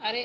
अरे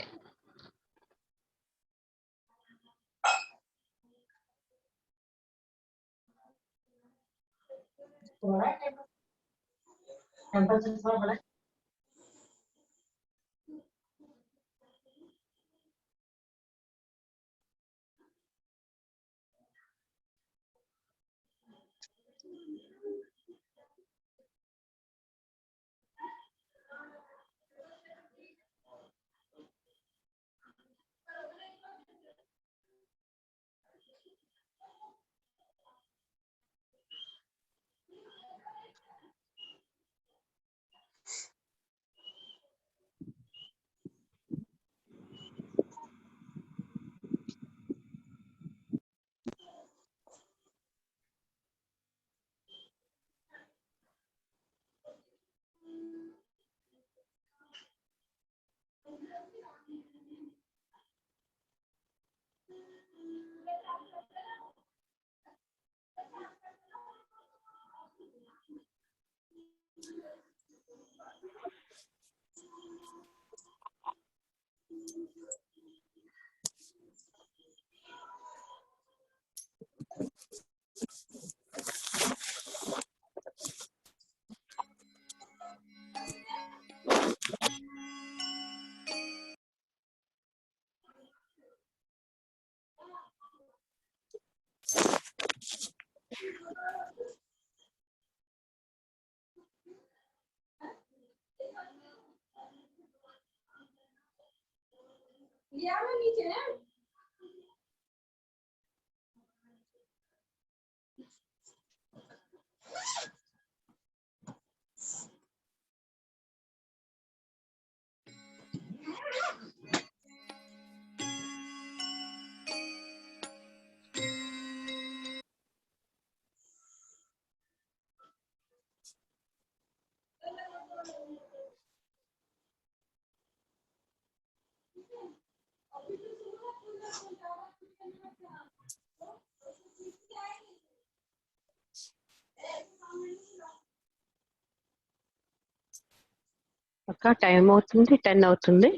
అక్క టైం అవుతుంది 10 అవుతుంది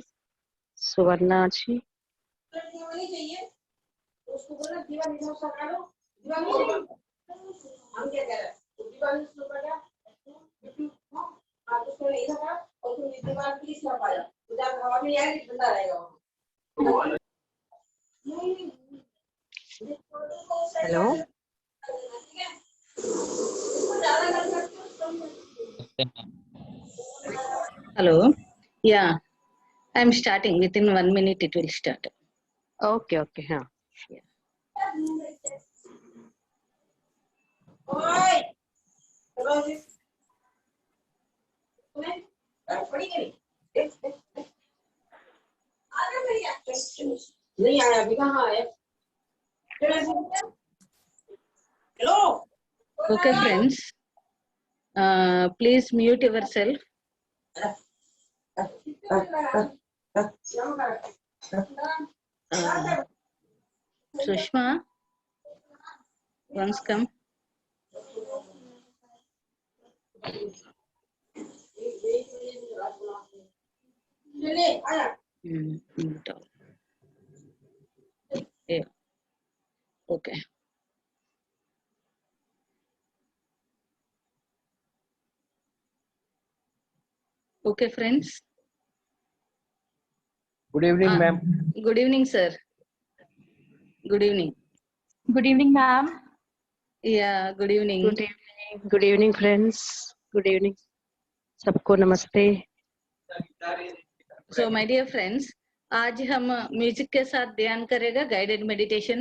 సువర్ణాచి hello Hello. Yeah, I'm starting. Within 1 minute, it will start. Okay okay नहीं आया अभी कहाँ है? Hello Okay, friends. Please mute yourself. Sushma, once come. Yeah. Okay. Okay, friends. Good evening, ma'am. Good evening, sir. Good evening. Good evening ma'am. Yeah, good evening. Good evening friends good evening सबको नमस्ते. So, my dear friends, आज हम music के साथ ध्यान करेगा guided meditation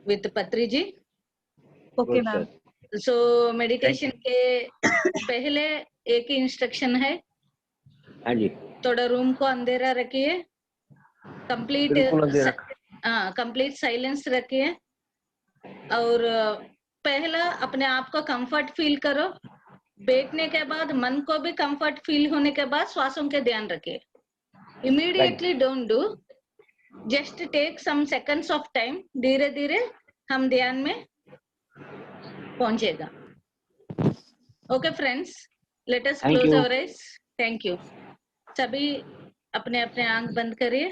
with Patri ji. Okay ma'am. So meditation के पहले एक ही इंस्ट्रक्शन है. हाँ जी. थोड़ा रूम को अंधेरा रखिए. कंप्लीट साइलेंस रखिए और पहला अपने आप को कंफर्ट फील करो. बैठने के बाद मन को भी कंफर्ट फील होने के बाद श्वासों के ध्यान रखिए. Immediately don't do, just take some seconds of time. धीरे धीरे हम ध्यान में पहुंचेगा. Okay friends, let us close our eyes. Thank you. सभी अपने अपने आंख बंद करिए।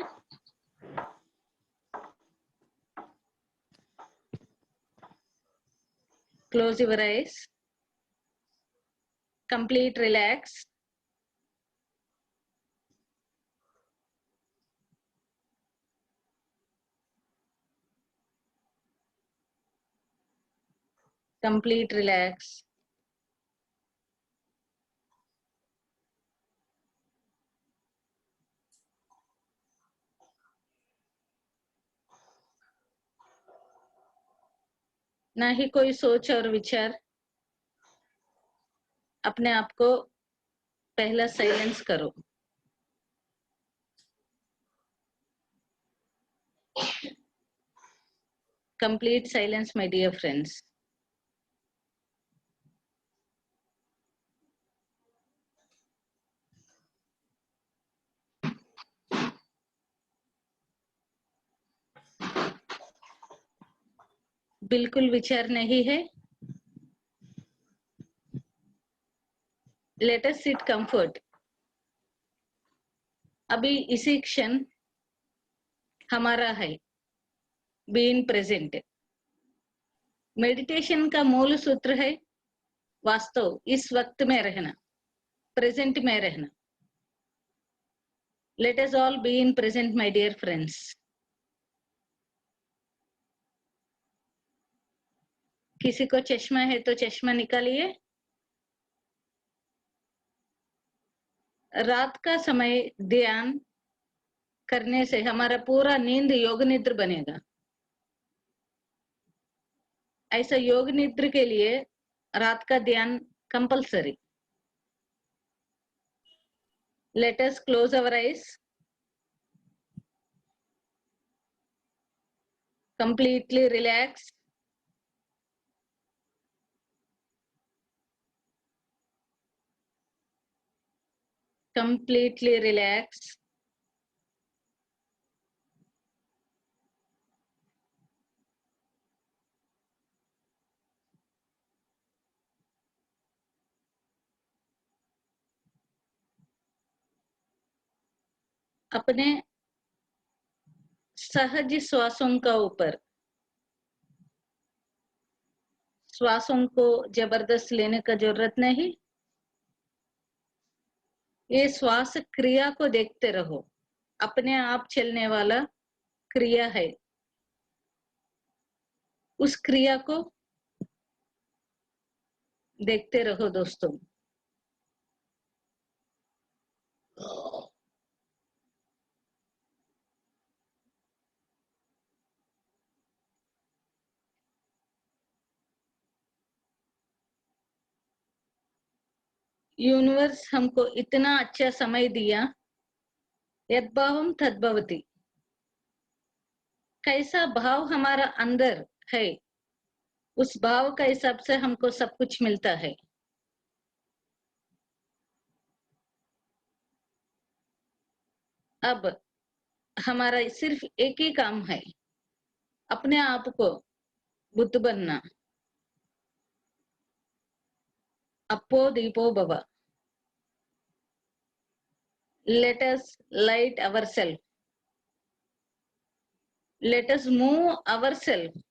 Close your eyes. Complete relax. Complete relax. ना ही कोई सोच और विचार। अपने आप को पहला साइलेंस करो। Complete silence, my dear friends. बिल्कुल विचार नहीं है। Let us sit comfort. अभी इसी क्षण हमारा है being present. मेडिटेशन का मूल सूत्र है वास्तव इस वक्त में रहना, प्रेजेंट में रहना। Let us all be in present, my dear friends. किसी को चश्मा है तो चश्मा निकालिए। रात का समय ध्यान करने से हमारा पूरा नींद योग निद्र बनेगा। ऐसा योग निद्र के लिए रात का ध्यान compulsory. Let us close our eyes. Completely relax. Completely relax. अपने सहज श्वासों का ऊपर श्वासों को जबरदस्त लेने का जरूरत नहीं। ये श्वास क्रिया को देखते रहो। अपने आप चलने वाला क्रिया है। उस क्रिया को देखते रहो दोस्तों। यूनिवर्स हमको इतना अच्छा समय दिया। यद्भावम तद्भवति। कैसा भाव हमारा अंदर है उस भाव के हिसाब से हमको सब कुछ मिलता है। अब हमारा सिर्फ एक ही काम है, अपने आप को बुद्ध बनना। अपो दीपो भव। Let us light ourselves. Let us move ourselves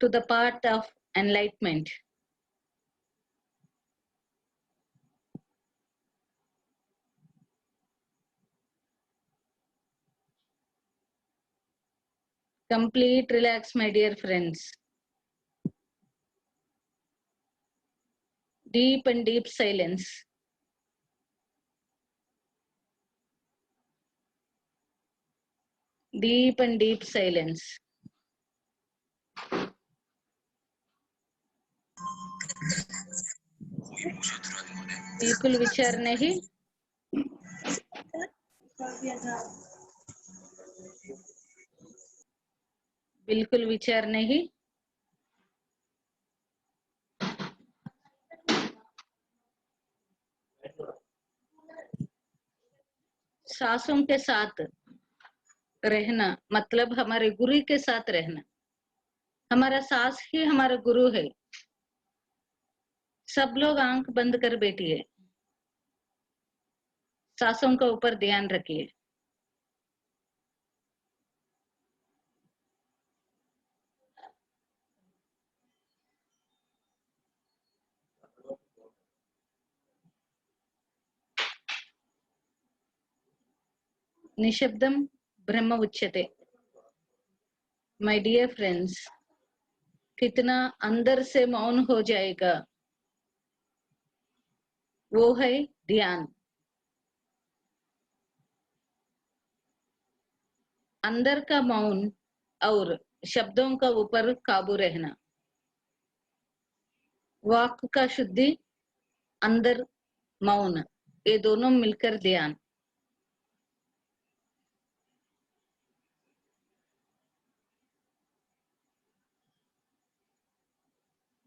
to the path of enlightenment. Complete relax, my dear friends. Deep and deep silence. Deep and deep silence. बिल्कुल विचार नहीं। बिल्कुल विचार नहीं। सांसों के साथ रहना मतलब हमारे गुरु के साथ रहना। हमारा सांस ही हमारा गुरु है। सब लोग आंख बंद कर बैठिए। सांसों के ऊपर ध्यान रखिए। निशब्दम ब्रह्म उच्यते। माय डियर फ्रेंड्स, कितना अंदर से मौन हो जाएगा, वो है ध्यान। अंदर का मौन और शब्दों का ऊपर काबू रहना, वाक का शुद्धि, अंदर मौन, ये दोनों मिलकर ध्यान।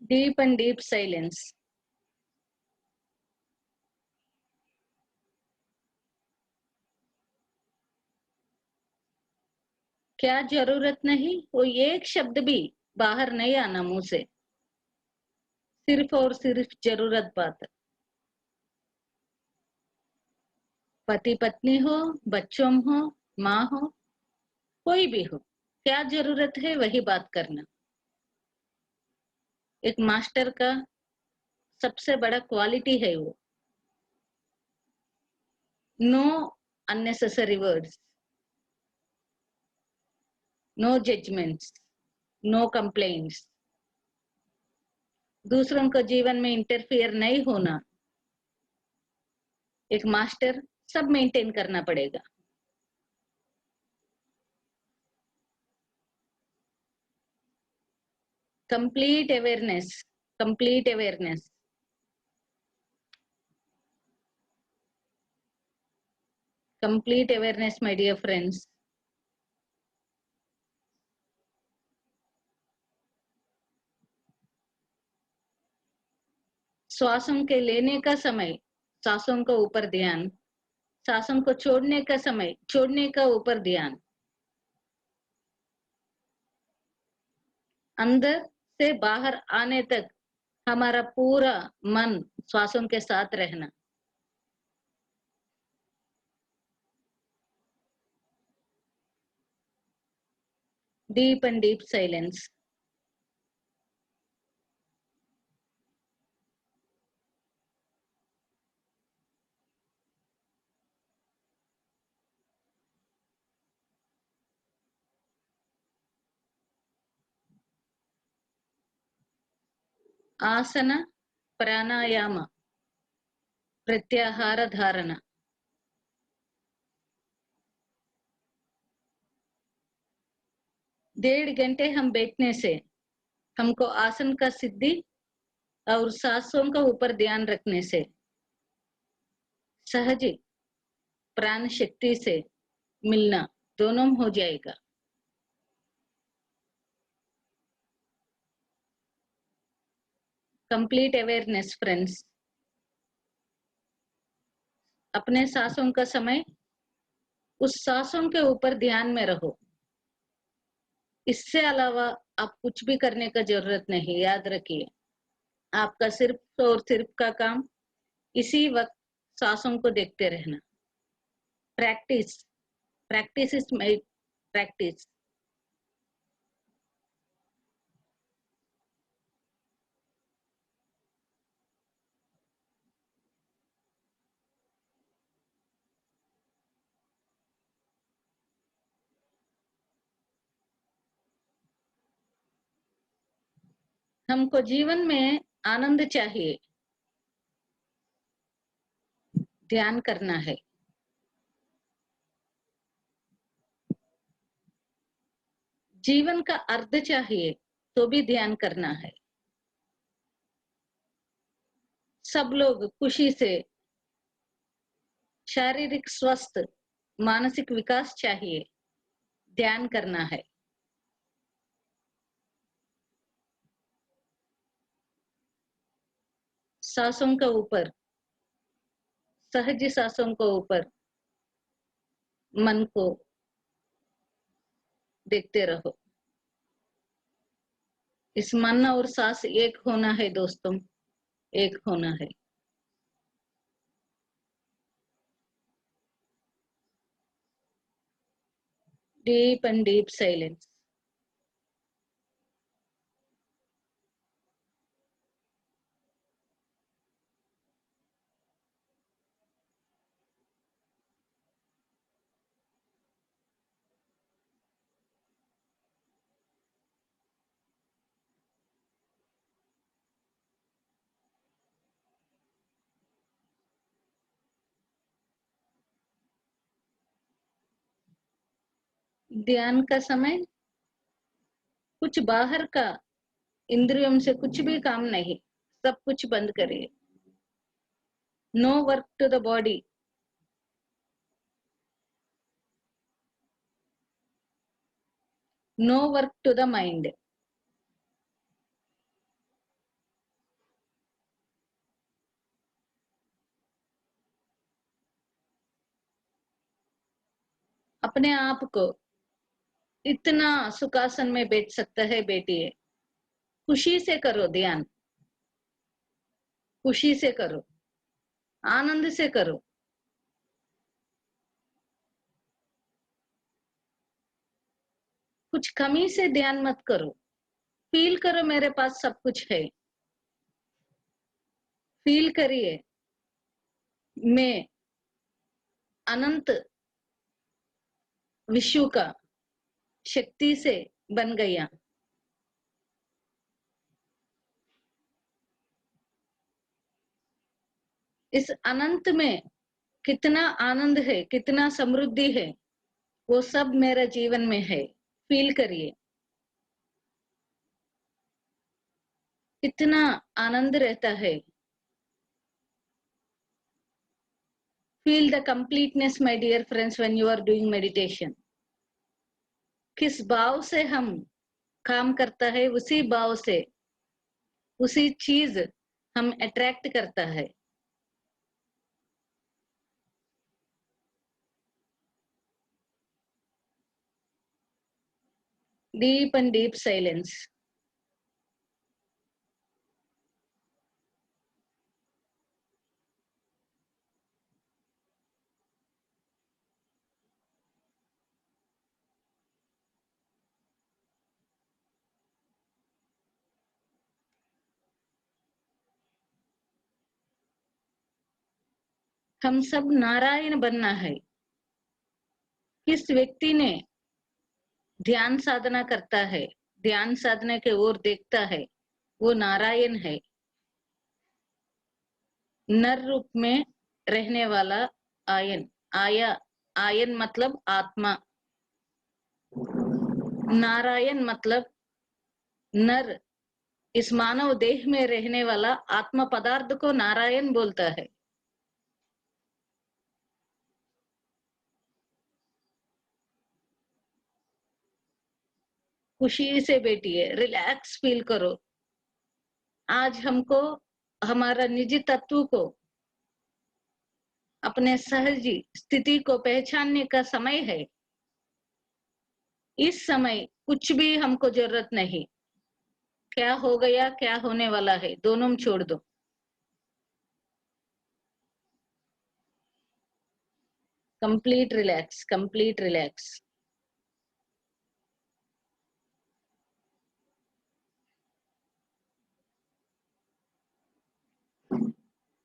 Deep and deep silence. क्या जरूरत नहीं, वो एक शब्द भी बाहर नहीं आना मुंह से, सिर्फ और सिर्फ जरूरत बात। पति पत्नी हो, बच्चों हो, माँ हो, कोई भी हो, क्या जरूरत है वही बात करना। एक मास्टर का सबसे बड़ा क्वालिटी है वो, no unnecessary words, no judgments, no complaints, दूसरों को जीवन में इंटरफियर नहीं होना। एक मास्टर सब मेंटेन करना पड़ेगा। Complete awareness, complete awareness. Complete awareness my dear friends. श्वासों के लेने का समय सांसों को ऊपर ध्यान, सांसों को छोड़ने का समय छोड़ने का ऊपर ध्यान। अंदर से बाहर आने तक हमारा पूरा मन श्वासों के साथ रहना। Deep and deep silence. आसन, प्राणायाम, प्रत्याहार धारणा। 1.5 घंटे हम बैठने से हमको आसन का सिद्धि और सांसों का ऊपर ध्यान रखने से सहज प्राण शक्ति से मिलना दोनों हो जाएगा। Complete awareness friends. अपने सांसों का समय उस सांसों के ऊपर ध्यान में रहो, इससे अलावा आप कुछ भी करने का जरूरत नहीं। याद रखिए, आपका सिर्फ और सिर्फ का काम इसी वक्त सांसों को देखते रहना। Practice, practice is made practice. हमको जीवन में आनंद चाहिए, ध्यान करना है। जीवन का अर्थ चाहिए तो भी ध्यान करना है। सब लोग खुशी से, शारीरिक स्वस्थ, मानसिक विकास चाहिए, ध्यान करना है। सांसों के ऊपर, सहज सांसों को ऊपर मन को देखते रहो। इस मन और सांस एक होना है दोस्तों, एक होना है। Deep and deep silence. ध्यान का समय कुछ बाहर का इंद्रियों से कुछ भी काम नहीं, सब कुछ बंद करिए. No work to the body, no work to the mind. अपने आप को इतना सुखासन में बैठ सकता है बैठिए. खुशी से करो ध्यान, खुशी से करो, आनंद से करो. कुछ कमी से ध्यान मत करो. फील करो मेरे पास सब कुछ है. फील करिए मैं अनंत विश्व का शक्ति से बन गया. इस अनंत में कितना आनंद है, कितना समृद्धि है, वो सब मेरे जीवन में है. फील करिए कितना आनंद रहता है. Feel the completeness, my dear friends, when you are doing meditation. किस भाव से हम काम करता है, उसी भाव से उसी चीज हम अट्रैक्ट करता है. Deep and deep silence. हम सब नारायण बनना है. किस व्यक्ति ने ध्यान साधना करता है, ध्यान साधना के ओर देखता है, वो नारायण है. नर रूप में रहने वाला आयन, आया, आयन मतलब आत्मा. नारायण मतलब नर, इस मानव देह में रहने वाला आत्मा पदार्थ को नारायण बोलता है. खुशी से बैठिए, रिलैक्स फील करो. आज हमको हमारा निजी तत्व को, अपने सहज स्थिति को पहचानने का समय है. इस समय कुछ भी हमको जरूरत नहीं. क्या हो गया, क्या होने वाला है, दोनों में छोड़ दो. Complete relax, complete relax.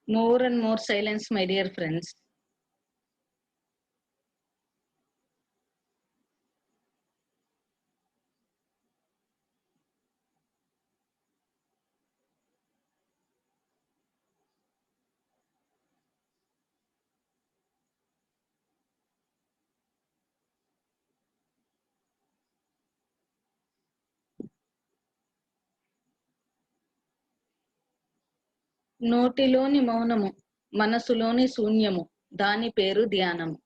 More and more silence, my dear friends. నోటిలోని మౌనము, మనసులోని శూన్యము, దాని పేరు ధ్యానము.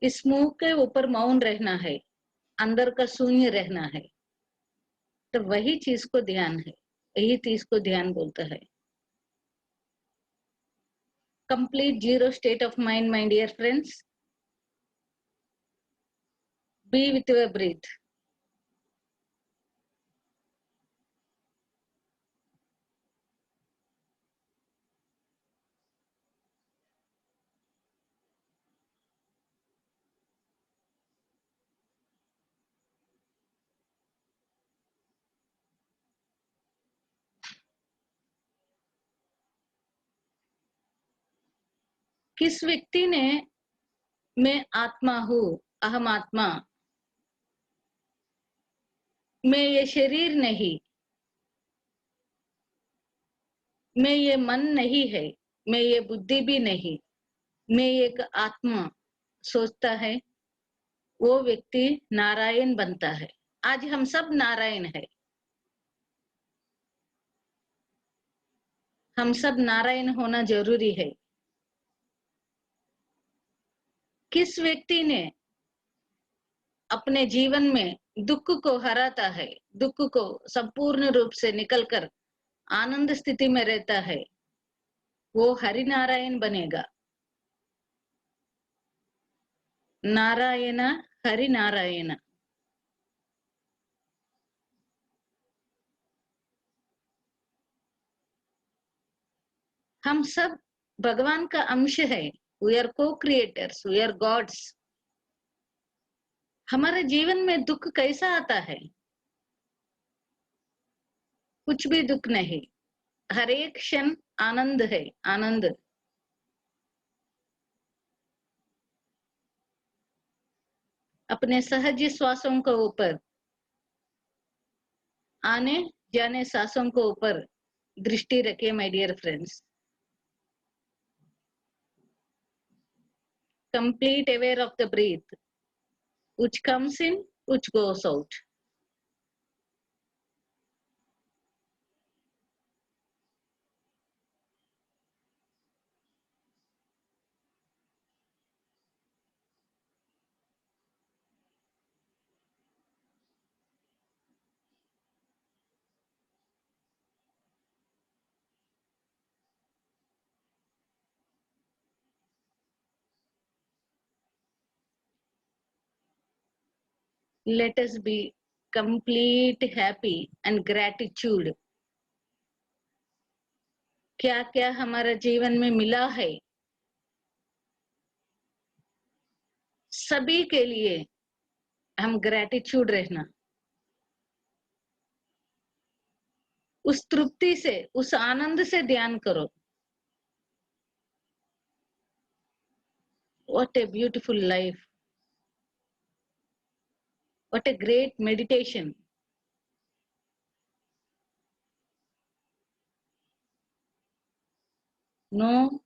इस मुंह के ऊपर मौन रहना है, अंदर का शून्य रहना है. तो वही चीज को ध्यान है, यही चीज को ध्यान बोलता है. Complete zero state of mind, my dear friends. Be with your breath. किस व्यक्ति ने मैं आत्मा हूँ, अहम आत्मा, मैं ये शरीर नहीं, मैं ये मन नहीं है, मैं ये बुद्धि भी नहीं, मैं एक आत्मा सोचता है, वो व्यक्ति नारायण बनता है। आज हम सब नारायण है, हम सब नारायण होना जरूरी है। किस व्यक्ति ने अपने जीवन में दुख को हराता है, दुख को संपूर्ण रूप से निकलकर आनंद स्थिति में रहता है, वो हरि नारायण बनेगा। नारायण हरि नारायण। हम सब भगवान का अंश है। वी आर को क्रिएटर्स, वी आर गॉड्स। हमारे जीवन में दुख कैसा आता है? कुछ भी दुख नहीं, हर एक क्षण आनंद है, आनंद। अपने सहज श्वासों के ऊपर, आने जाने सांसों के ऊपर दृष्टि रखिए my dear friends. Complete aware of the breath, which comes in, which goes out. Let us be complete happy and gratitude. क्या क्या हमारे जीवन में मिला है, सभी के लिए हम ग्रेटिट्यूड रहना। उस तृप्ति से, उस आनंद से ध्यान करो। What a beautiful life. What a great meditation. No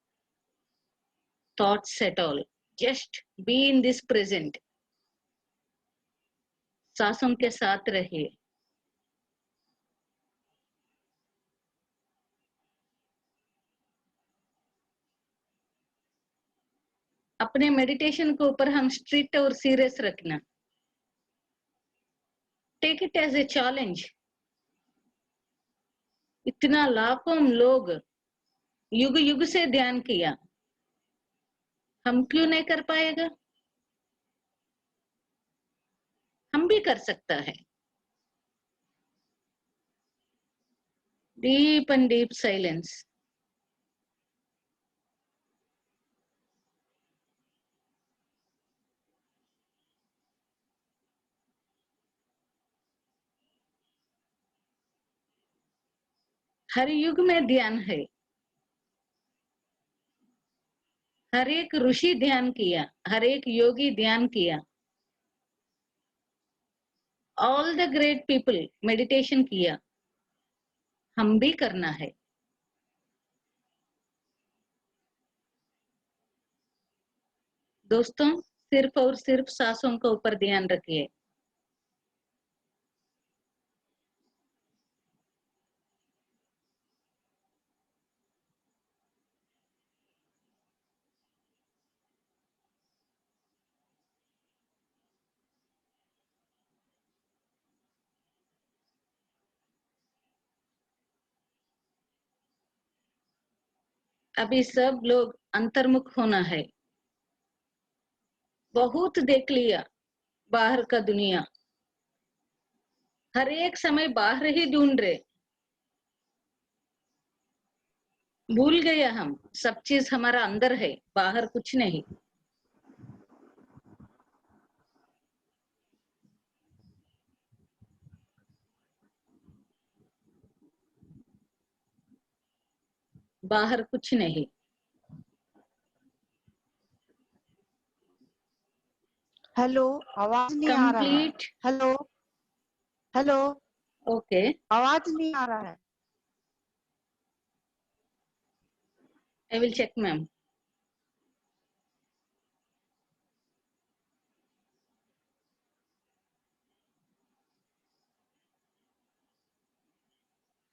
thoughts at all. Just be in this present. सांसों के साथ रहिए। अपने मेडिटेशन के ऊपर हम स्ट्रिक्ट और सीरियस रखना। Take it as a challenge. इतना लाखों लोग युग युग से ध्यान किया, हम क्यों नहीं कर पाएगा? हम भी कर सकता है। Deep and deep silence. हर युग में ध्यान है। हर एक ऋषि ध्यान किया, हर एक योगी ध्यान किया। All the great people meditation किया, हम भी करना है। दोस्तों, सिर्फ और सिर्फ सांसों के ऊपर ध्यान रखिए। अभी सब लोग अंतर्मुख होना है। बहुत देख लिया बाहर का दुनिया, हर एक समय बाहर ही ढूंढ रहे। भूल गया हम, सब चीज हमारा अंदर है, बाहर कुछ नहीं। बाहर कुछ नहीं। हेलो, आवाज नहीं आ रहा है। कंप्लीट हेलो हेलो, ओके आवाज नहीं आ रहा है। I will check ma'am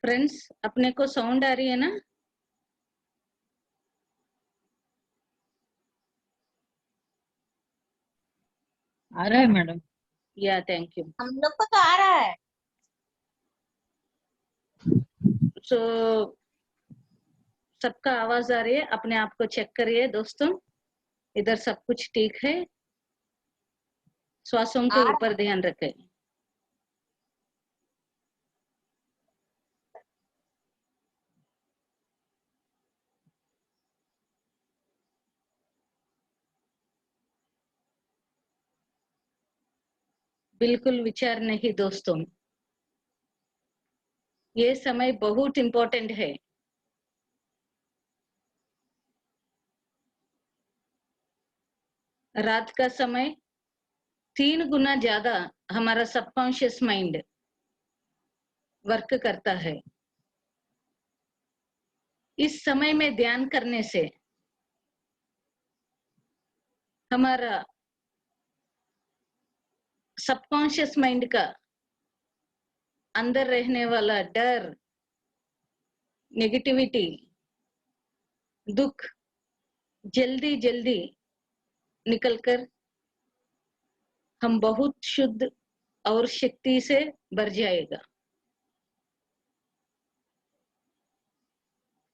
friends अपने को साउंड आ रही है ना आ रहा है मैडम। या थैंक यू हम लोग को तो आ रहा है। सो सबका आवाज आ रही है अपने आप को चेक करिए दोस्तों इधर सब कुछ ठीक है श्वासों के आ रहा ऊपर ध्यान रखें बिल्कुल विचार नहीं दोस्तों ये समय बहुत इंपॉर्टेंट है रात का समय 3 गुना ज्यादा हमारा सबकॉन्शियस माइंड वर्क करता है इस समय में ध्यान करने से हमारा सबकॉन्शियस माइंड का अंदर रहने वाला डर नेगेटिविटी दुख जल्दी जल्दी निकलकर हम बहुत शुद्ध और शक्ति से भर जाएगा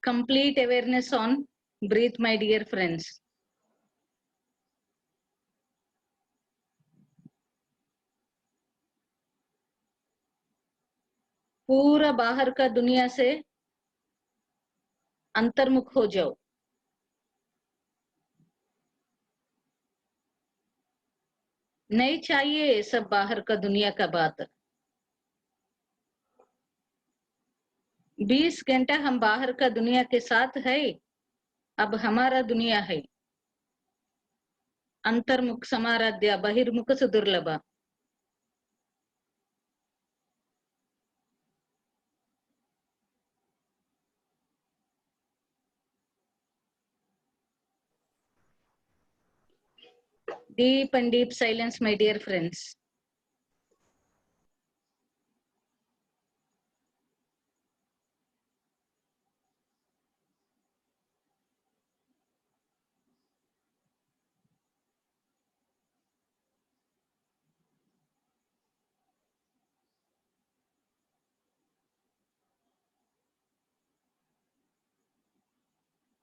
complete awareness on breath my dear friends पूरा बाहर का दुनिया से अंतर्मुख हो जाओ नहीं चाहिए ये सब बाहर का दुनिया का बात 20 घंटा हम बाहर का दुनिया के साथ है अब हमारा दुनिया है अंतर्मुख समाराध्य बहिर्मुख सुदुर्लभ deep and deep silence my dear friends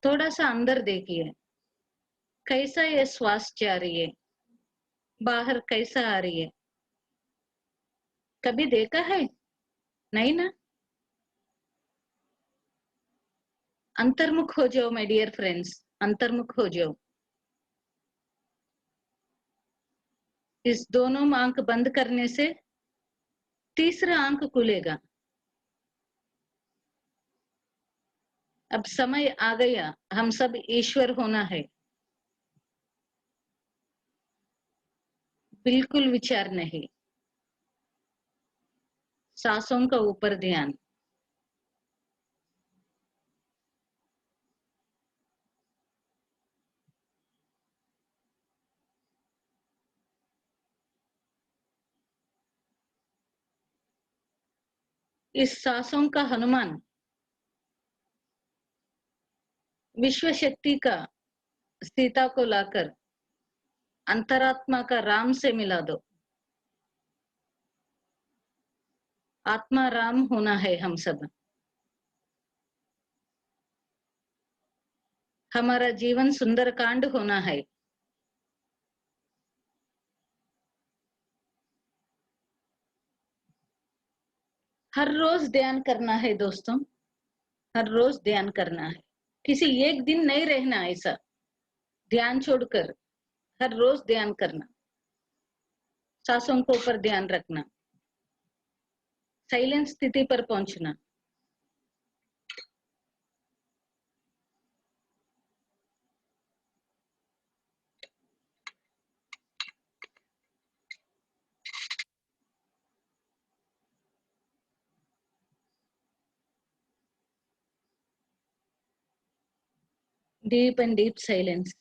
थोड़ा सा अंदर देखिए कैसा ये श्वास जा रही है बाहर कैसा आ रही है कभी देखा है नहीं ना अंतर्मुख हो जाओ माय डियर फ्रेंड्स अंतर्मुख हो जाओ इस दोनों आंख बंद करने से तीसरा आंख खुलेगा अब समय आ गया हम सब ईश्वर होना है बिल्कुल विचार नहीं सांसों का ऊपर ध्यान इस सांसों का हनुमान विश्व शक्ति का सीता को लाकर अंतरात्मा का राम से मिला दो आत्मा राम होना है हम सब हमारा जीवन सुंदर कांड होना है हर रोज ध्यान करना है दोस्तों हर रोज ध्यान करना है किसी एक दिन नहीं रहना ऐसा ध्यान छोड़कर हर रोज ध्यान करना सांसों के ऊपर ध्यान रखना साइलेंस स्थिति पर पहुंचना Deep and deep silence.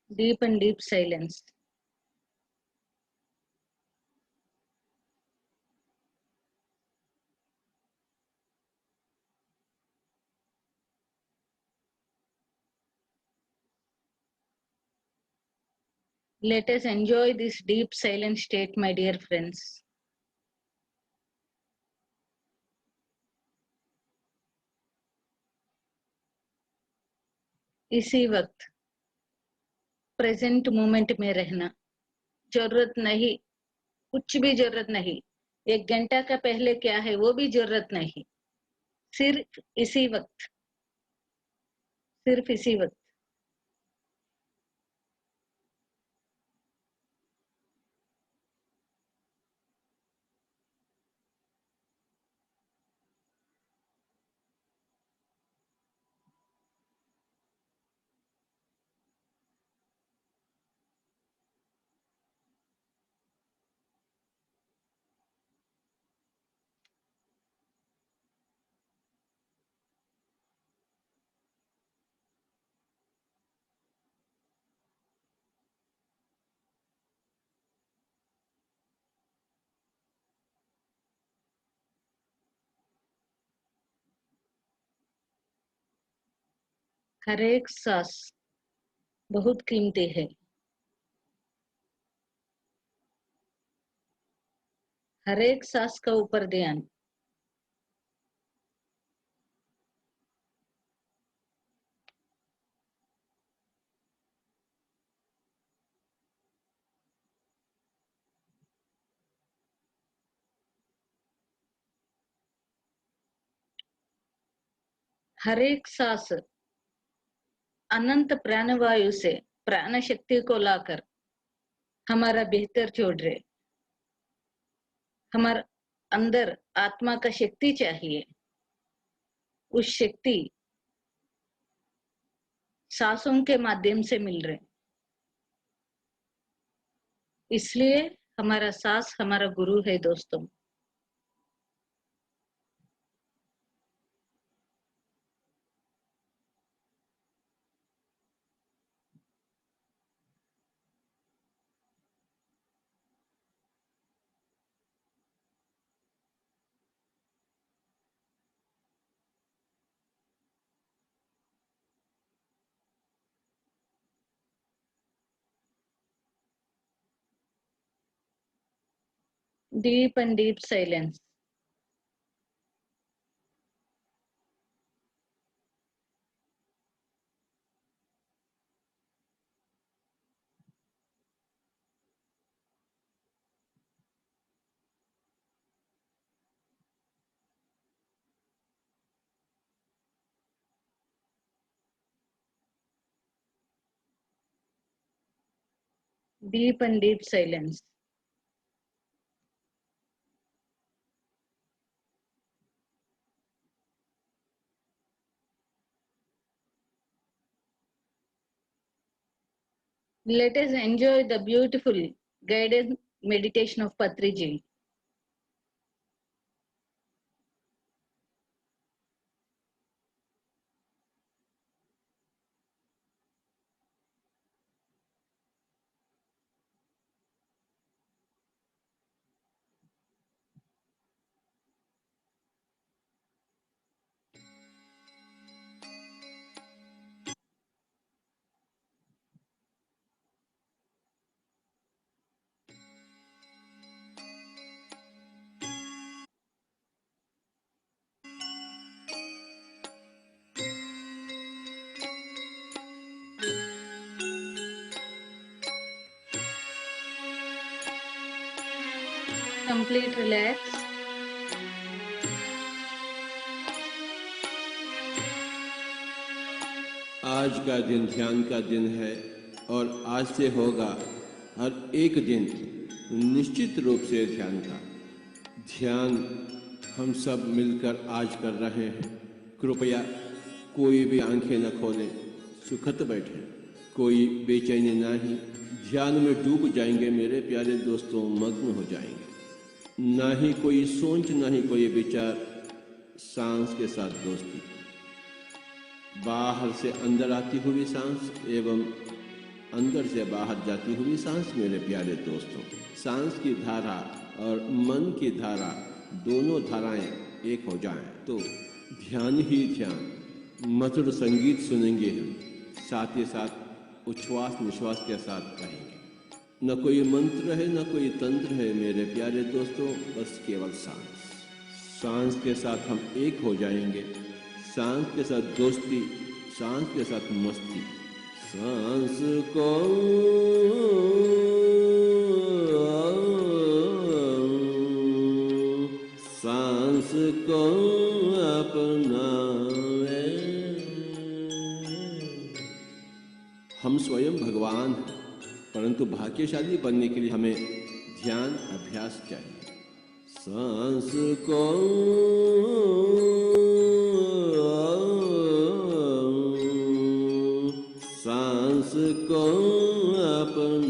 Deep and deep silence. Let us enjoy this deep silent state, my dear friends. इसी वक्त प्रेजेंट मोमेंट में रहना, जरूरत नहीं, कुछ भी जरूरत नहीं, 1 घंटा का पहले क्या है वो भी जरूरत नहीं, सिर्फ इसी वक्त, सिर्फ इसी वक्त. हर एक सांस बहुत कीमती है, हर एक सांस का ऊपर ध्यान. हर एक सांस अनंत प्राणवायु से प्राण शक्ति को लाकर हमारा बेहतर जोड़ रहे. हमारे अंदर आत्मा का शक्ति चाहिए, उस शक्ति सांसों के माध्यम से मिल रहे. इसलिए हमारा सांस हमारा गुरु है दोस्तों. Deep and deep silence. Deep and deep silence. Let us enjoy the beautiful guided meditation of Patriji. Complete relax. आज का दिन ध्यान का दिन है और आज से होगा हर एक दिन निश्चित रूप से ध्यान का। ध्यान हम सब मिलकर आज कर रहे हैं। कृपया कोई भी आंखें न खोलें, सुखत बैठे, कोई बेचैनी नहीं, ध्यान में डूब जाएंगे मेरे प्यारे दोस्तों, मग्न हो जाएंगे। ना ही कोई सोच, ना ही कोई विचार, सांस के साथ दोस्ती। बाहर से अंदर आती हुई सांस एवं अंदर से बाहर जाती हुई सांस मेरे प्यारे दोस्तों। सांस की धारा और मन की धारा, दोनों धाराएं एक हो जाएं तो ध्यान ही ध्यान, मधुर संगीत सुनेंगे हम, साथ ही साथ उच्छ्वास निश्वास के साथ रहेंगे। न कोई मंत्र है, न कोई तंत्र है मेरे प्यारे दोस्तों, बस केवल सांस। सांस के साथ हम एक हो जाएंगे, सांस के साथ दोस्ती, सांस के साथ मस्ती। सांस को सांस को अपनावे। हम स्वयं भगवान हैं, परंतु भाग्यशाली बनने के लिए हमें ध्यान अभ्यास चाहिए। सांस को सांस को अपनावे।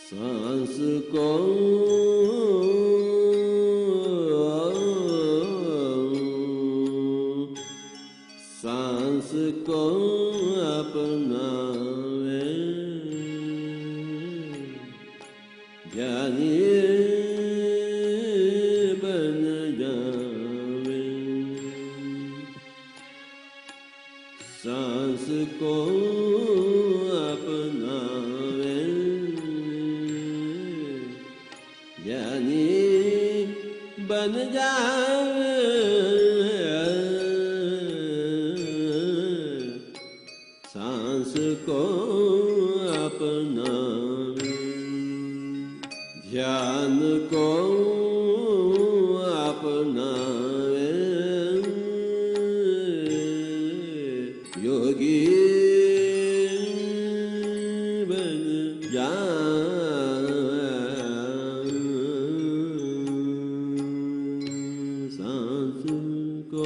सांस को सांस को अपनावे। ज्ञानी बन जावे। सांस को अपनावे, ज्ञानी बन जावे। सांस को अपनावे, ध्यान को अपनावे। योगी बन जावे। सांस को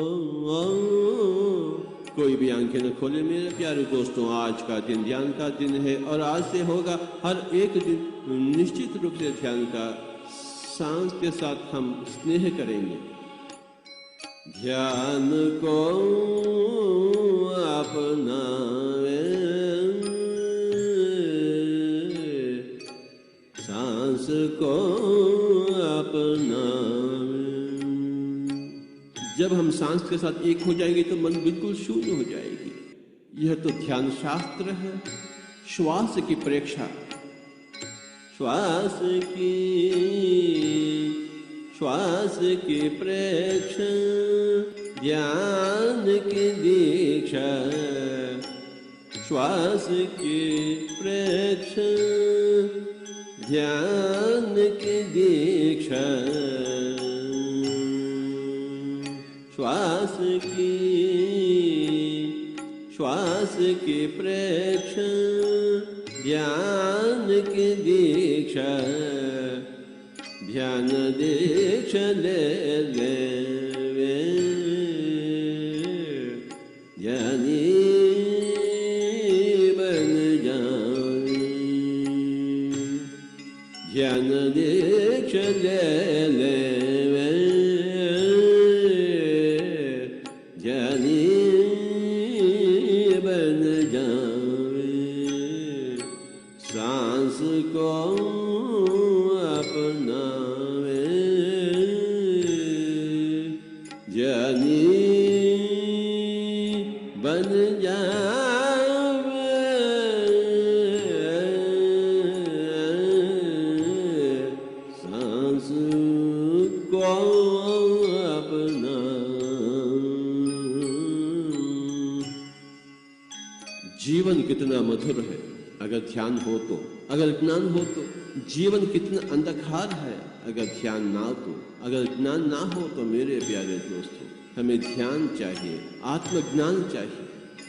कोई भी आंखें न खोले मेरे प्यारे दोस्तों। आज का दिन ध्यान का दिन है और आज से होगा हर एक दिन निश्चित रूप से ध्यान का। सांस के साथ हम स्नेह करेंगे। ध्यान को अपनावे, सांस को अपनावे। जब हम सांस के साथ एक हो जाएंगे तो मन बिल्कुल शून्य हो जाएगी। यह तो ध्यान शास्त्र है। श्वास की परीक्षा, श्वास की प्रेक्षा, ध्यान की दीक्षा। श्वास की प्रेक्षा, ध्यान की दीक्षा। श्वास की प्रेक्षा, ध्यान की दीक्षा। ध्यान दीक्षा ले लेवे, ज्ञानी बन जावे। ज्ञान दीक्षा ले लेवे, ज्ञानी बन जावे। सांस को अपनावे, ज्ञानी बन जावे। सांस को जीवन कितना मधुर है अगर ध्यान हो तो, अगर ज्ञान हो तो। जीवन कितना अंधकार है अगर ध्यान ना हो तो, अगर ज्ञान ना हो तो। मेरे प्यारे दोस्तों, हमें ध्यान चाहिए, आत्मज्ञान चाहिए।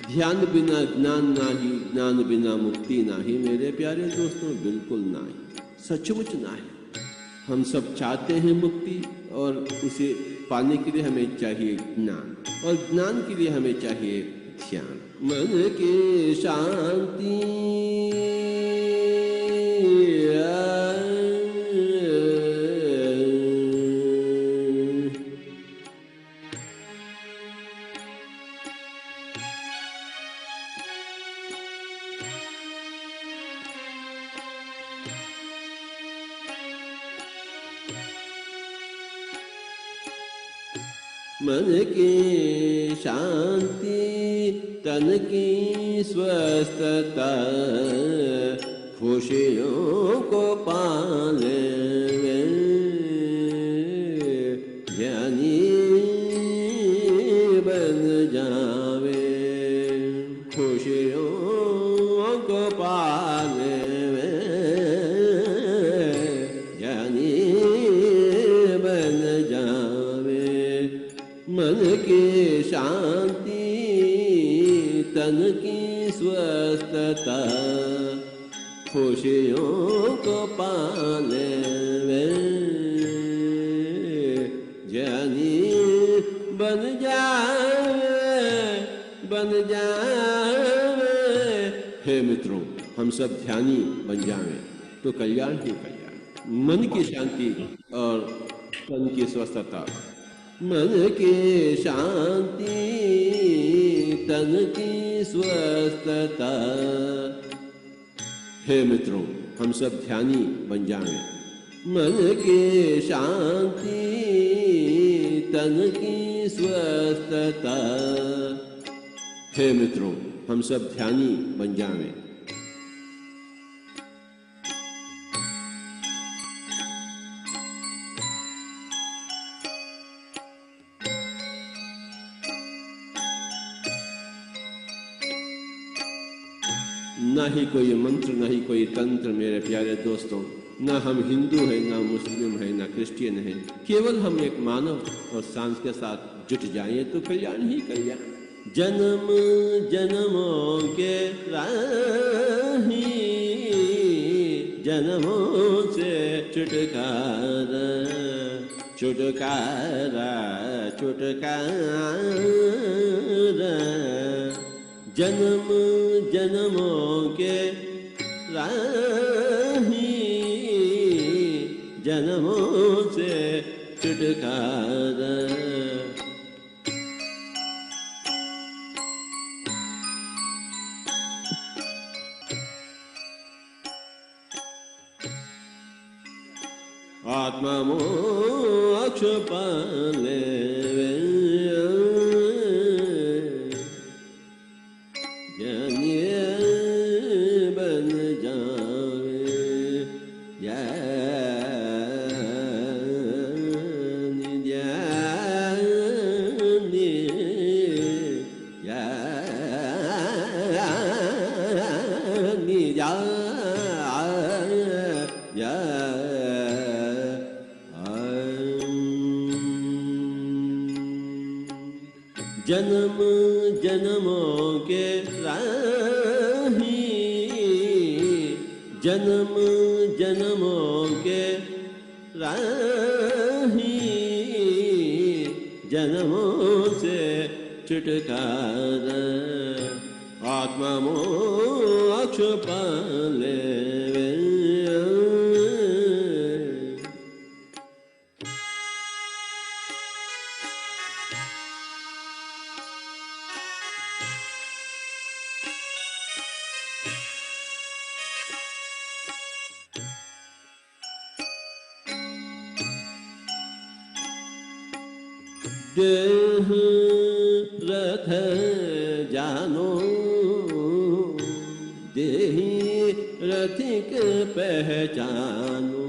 ध्यान बिना ज्ञान नाही, ज्ञान बिना मुक्ति नाही। मेरे प्यारे दोस्तों, बिल्कुल नाही, सचमुच नाही। हम सब चाहते हैं मुक्ति, और उसे पाने के लिए हमें चाहिए ज्ञान, और ज्ञान के लिए हमें चाहिए ध्यान। मन की शांति मन की शांति, तन की स्वस्थता, खुशियों को पाले ज्ञानी बन जावे। खुशियों को पाले ज्ञानी बन जावे। मन की शांति, तन की स्वस्थता, खुशियों को पाले ज्ञानी बन जावे, बन जावे। हे मित्रों, हम सब ध्यानी बन जावे तो कल्याण ही कल्याण। मन की शांति और तन की स्वस्थता। मन की शांति, तन की स्वस्थता। हे मित्रों, हम सब ध्यानी बन जाएं। मन की शांति, तन की स्वस्थता। हे मित्रों, हम सब ध्यानी बन जाएं। ना ही कोई मंत्र, ना ही कोई तंत्र। मेरे प्यारे दोस्तों, ना हम हिंदू हैं, ना मुस्लिम हैं, ना क्रिश्चियन हैं। केवल हम एक मानव और सांस के साथ जुट जाएं तो कल्याण ही कल्याण। जन्म जन्मों के राही, जन्मों से छुटकारा, छुटकारा, छुटकारा। जन्म जन्मों के राही, जन्मों से छुटकारा। आत्मा मोक्ष पाले जन्म जन्मों के राही, जन्म जन्मों के राही, जन्मों से छुटकारा। आत्मा मोक्ष पाले देह रथ जानो, देही रथिक पहचानो।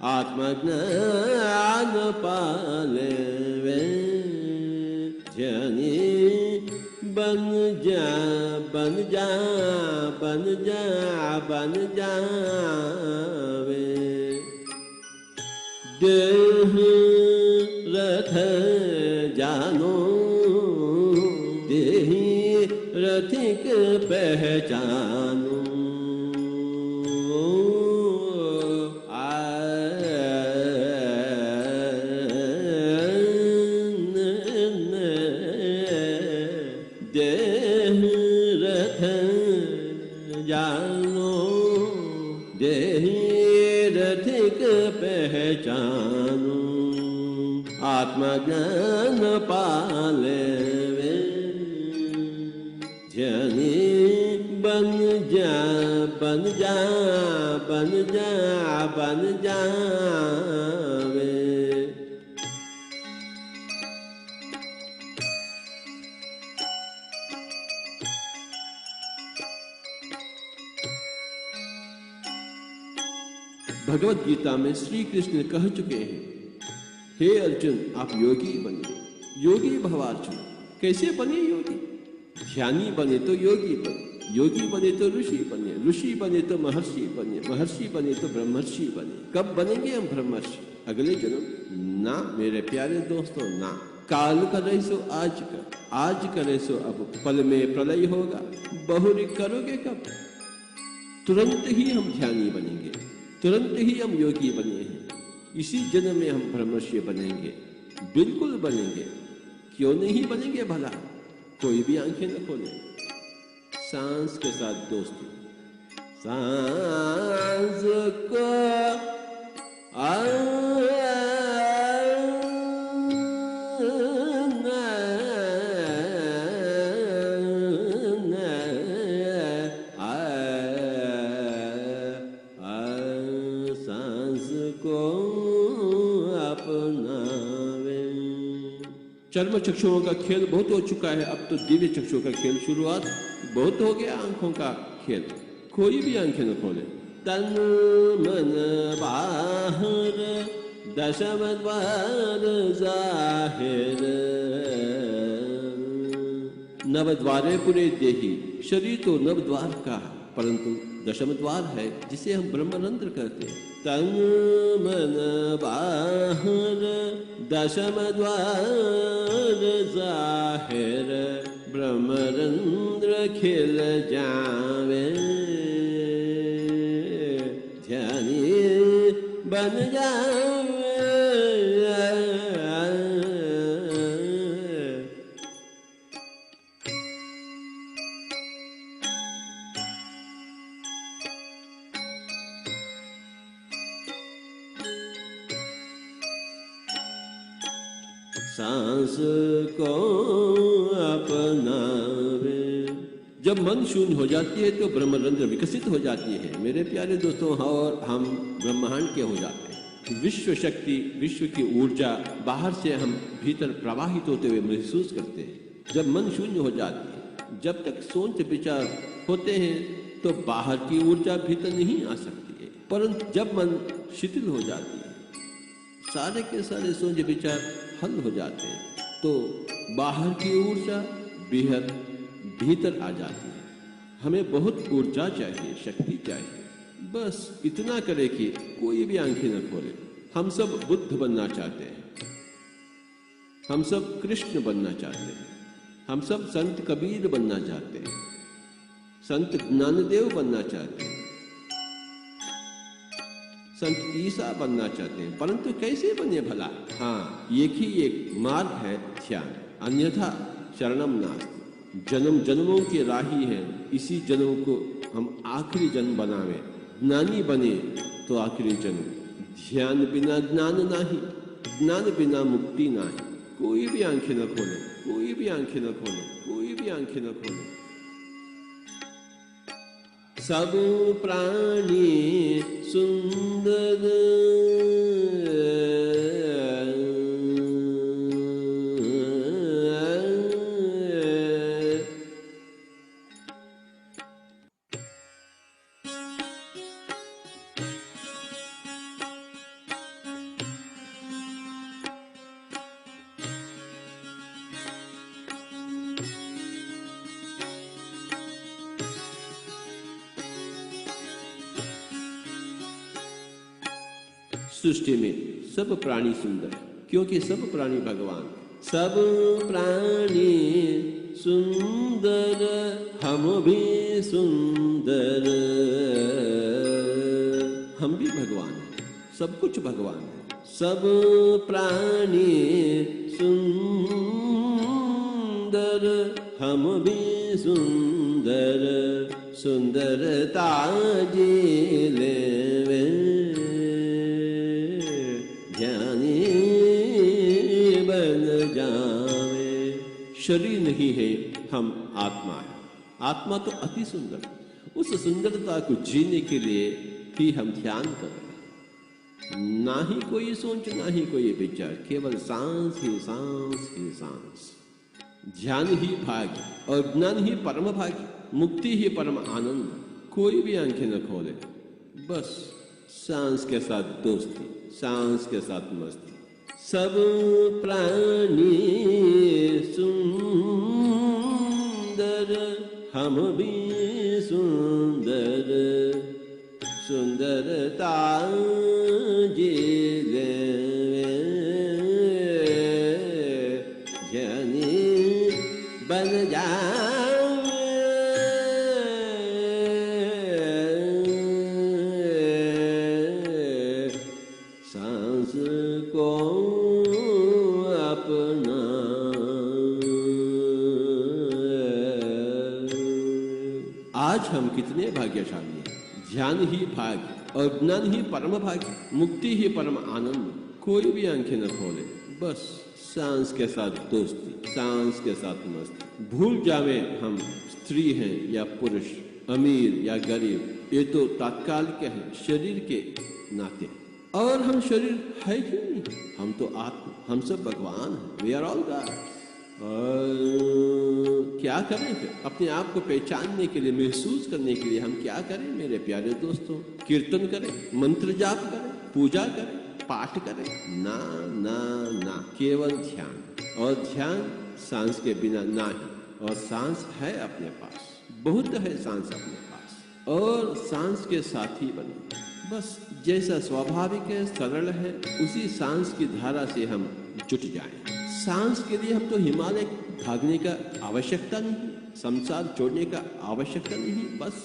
आत्मज्ञान पाले वे ज्ञानी बन जा बन जा बन जा बन जावे देह रथ जानो देहि रथिक पहचानो देह रथ जानो देहि रथिक पहचानो आत्मज्ञान पाले वे ज्ञानी बन जा बन जा बन जा बन जावे भगवत गीता में श्री कृष्ण कह चुके हैं, हे अर्जुन आप योगी बनिए, योगी भवार्जुन। कैसे बने योगी? ध्यानी बने तो योगी बने, योगी बने तो ऋषि बने, ऋषि बने तो महर्षि बने, महर्षि बने तो ब्रह्मर्षि बने। कब बनेंगे हम ब्रह्मर्षि? अगले जन्म? ना मेरे प्यारे दोस्तों, ना। काल करे सो आज कर, आज करे सो अब, पल में प्रलय होगा, बहुरी करोगे कब? तुरंत ही हम ध्यानी बनेंगे, तुरंत ही हम योगी बने हैं। इसी जन्म में हम ब्रह्मर्षि बनेंगे, बिल्कुल बनेंगे। क्यों नहीं बनेंगे भला? कोई भी आंखें न खोले। सांस के साथ दोस्तों, सांस को चर्म चक्षुओं का खेल बहुत हो चुका है, अब तो दिव्य चक्षुओं का खेल शुरुआत बहुत हो गया। आंखों का खेल, कोई भी आंखें न खोले। तन मन बाहर दशम द्वार जाहिर, नव द्वारे पुरे देही। शरीर तो नव द्वार का है, परंतु दशम द्वार है जिसे हम ब्रह्मरंध्र कहते हैं। तन मन बाहर दशम द्वार जाहिर, ब्रह्मरंध्र खिल जावे, ध्यानी बन जावे। सांस को अपनावे। जब मन शून्य हो जाती है तो ब्रह्मरंध्र विकसित हो जाती है मेरे प्यारे दोस्तों, और हम ब्रह्मांड के हो जाते हैं। विश्व शक्ति, विश्व की ऊर्जा बाहर से हम भीतर प्रवाहित होते हुए महसूस करते हैं। जब मन शून्य हो जाती है, जब तक सोच विचार होते हैं तो बाहर की ऊर्जा भीतर नहीं आ सकती है, परंतु जब मन शिथिल हो जाती है, सारे के सारे सोच विचार हल हो जाते हैं, तो बाहर की ऊर्जा भीतर आ जाती है। हमें बहुत ऊर्जा चाहिए, शक्ति चाहिए। बस इतना करे कि कोई भी आंखें न खोले। हम सब बुद्ध बनना चाहते हैं, हम सब कृष्ण बनना चाहते हैं, हम सब संत कबीर बनना चाहते हैं, संत ज्ञानदेव बनना चाहते हैं, संत ईसा बनना चाहते हैं, परंतु कैसे बने भला? हाँ, एक ही एक मार्ग है, ध्यान, अन्यथा शरणम नास्ति। जन्म जन्मों की राही है, इसी जन्म को हम आखिरी जन्म बनावे। ज्ञानी बने तो आखिरी जन्म। ध्यान बिना ज्ञान नहीं, ज्ञान बिना मुक्ति नहीं। कोई भी आंखें न खोले, कोई भी आंखें न खोले, कोई भी आंखें न खोले। सब प्राणी सुंदर सृष्टि में सब प्राणी सुंदर, क्योंकि सब प्राणी भगवान। सब प्राणी सुंदर, हम भी सुंदर, हम भी भगवान हैं, सब कुछ भगवान है। सब प्राणी सुंदर, हम भी सुंदर, सुंदरता जी लेवे ज्ञानी बन जावे। शरीर नहीं है, हम आत्मा है। आत्मा तो अति सुंदर, उस सुंदरता को जीने के लिए ही हम ध्यान करें। ना ही कोई सोच, ना ही कोई विचार, केवल सांस ही सांस ही सांस। ध्यान ही भाग्य और ज्ञान ही परम भाग्य, मुक्ति ही परम आनंद। कोई भी आंखें न खोले, बस सांस के साथ दोस्ती, सांस के साथ मस्ती। सब प्राणी सुंदर, हम भी सुंदर, सुंदरता जी लेवे ज्ञानी बन जावे। सांस को अपना आज हम कितने भाग्यशाली हैं। ध्यान ही भाग्य और ज्ञान ही परम भाग्य, मुक्ति ही परम आनंद। कोई भी आंखें न खोले, बस सांस के साथ दोस्ती, सांस के साथ मस्ती। भूल जावे हम स्त्री हैं या पुरुष, अमीर या गरीब, ये तो तात्कालिक है शरीर के नाते। और हम शरीर है क्यों नहीं, हम तो आत्मा, हम सब भगवान हैं। We are all God. क्या करें फिर अपने आप को पहचानने के लिए, महसूस करने के लिए हम क्या करें मेरे प्यारे दोस्तों? कीर्तन करें, मंत्र जाप करें, पूजा करें, पाठ करें? ना ना ना, केवल ध्यान। और ध्यान सांस के बिना ना ही। और सांस है अपने पास, बहुत है सांस अपने पास, और सांस के साथी बने। बस जैसा स्वाभाविक है, सरल है, उसी सांस की धारा से हम जुट जाएं। सांस के लिए हम तो हिमालय भागने का आवश्यकता नहीं, संसार छोड़ने का आवश्यकता नहीं। बस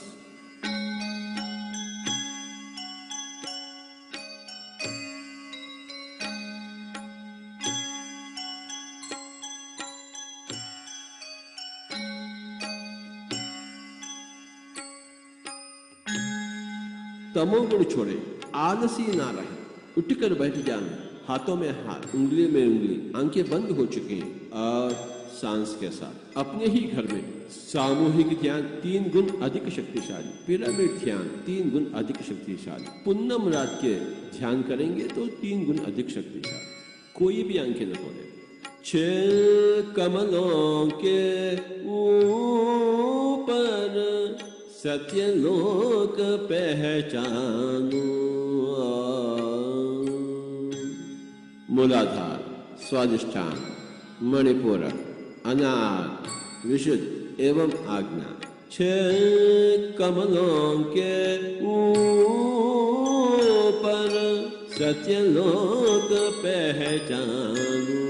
तमोगुण छोड़े, आलसी ना रहे, उठकर बैठ जाए, हाथों में हाथ, उंगली में उंगली, आंखें बंद हो चुकी हैं, और सांस के साथ अपने ही घर में सामूहिक ध्यान 3 गुण अधिक शक्तिशाली, पिरामिड ध्यान 3 गुण अधिक शक्तिशाली, पूनम रात के ध्यान करेंगे तो 3 गुण अधिक शक्तिशाली। कोई भी आंखें न खोले। 6 कमलों के ऊपर सत्यलोक पहचानो। मूलाधार, स्वादिष्ठान, मणिपूरक, अनाद, विशुद्ध एवं आज्ञा। 6 कमलों के ऊपर सत्यलोक पहचानो।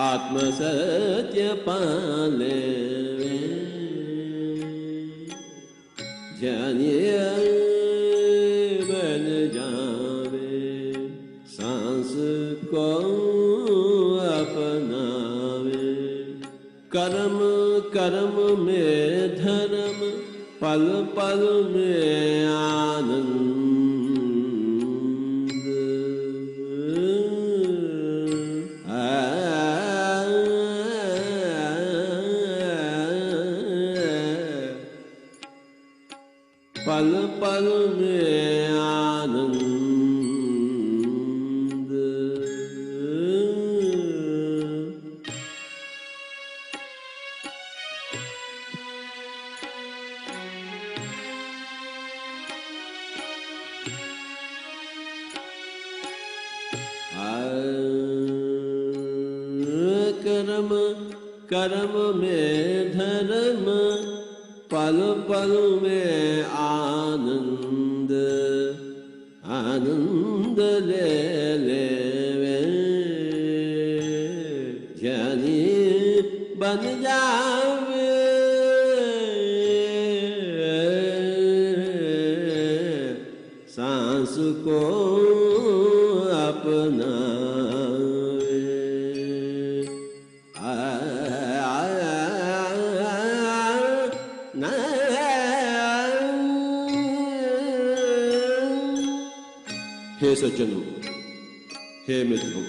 आत्म सत्य पाले जानिए बन जावे। सांस को अपनावे। कर्म कर्म में धर्म, पल पल में आनंद। पल पल में आनंद। कर्म कर्म में धर्म, पल पल में आनंद। आनंद ले लेवे, ज्ञानी बन जावे, सांस को अपना हे सज्जनों, हे मित्रों,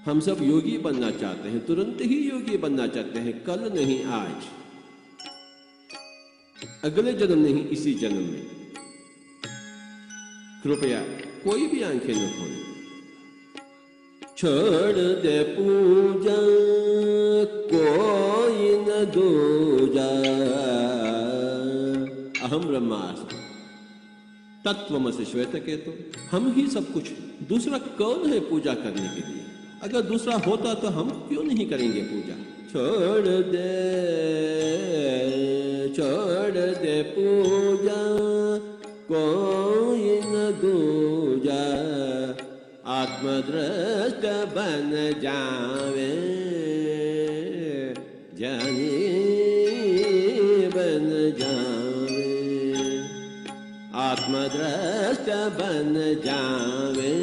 हम सब योगी बनना चाहते हैं, तुरंत ही योगी बनना चाहते हैं, कल नहीं आज, अगले जन्म नहीं इसी जन्म में। कृपया कोई भी आंखें न खोलें। छोड़ दे पूजा कोई न दूजा, अहम ब्रह्मास्मि तत्वमसि श्वेतकेतु। हम ही सब कुछ, दूसरा कौन है पूजा करने के लिए? अगर दूसरा होता तो हम क्यों नहीं करेंगे पूजा? छोड़ दे पूजा कोई न दूजा, आत्मदृष्ट बन जावे, ज्ञानी बन जावे, आत्मदृष्ट बन जावे।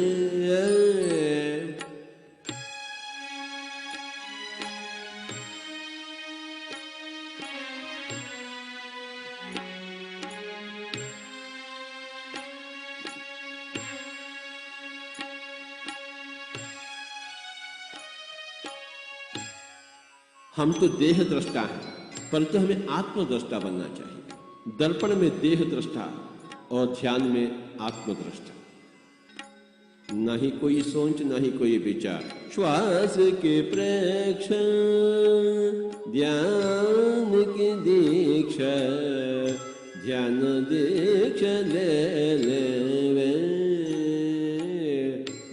हम तो देह दृष्टा हैं, परंतु हमें आत्मदृष्टा बनना चाहिए। दर्पण में देह दृष्टा और ध्यान में आत्मदृष्टा। न ही कोई सोच, न ही कोई विचार। श्वास के प्रेक्षण, ध्यान की दीक्षा, ध्यान दीक्षा ले लेवे,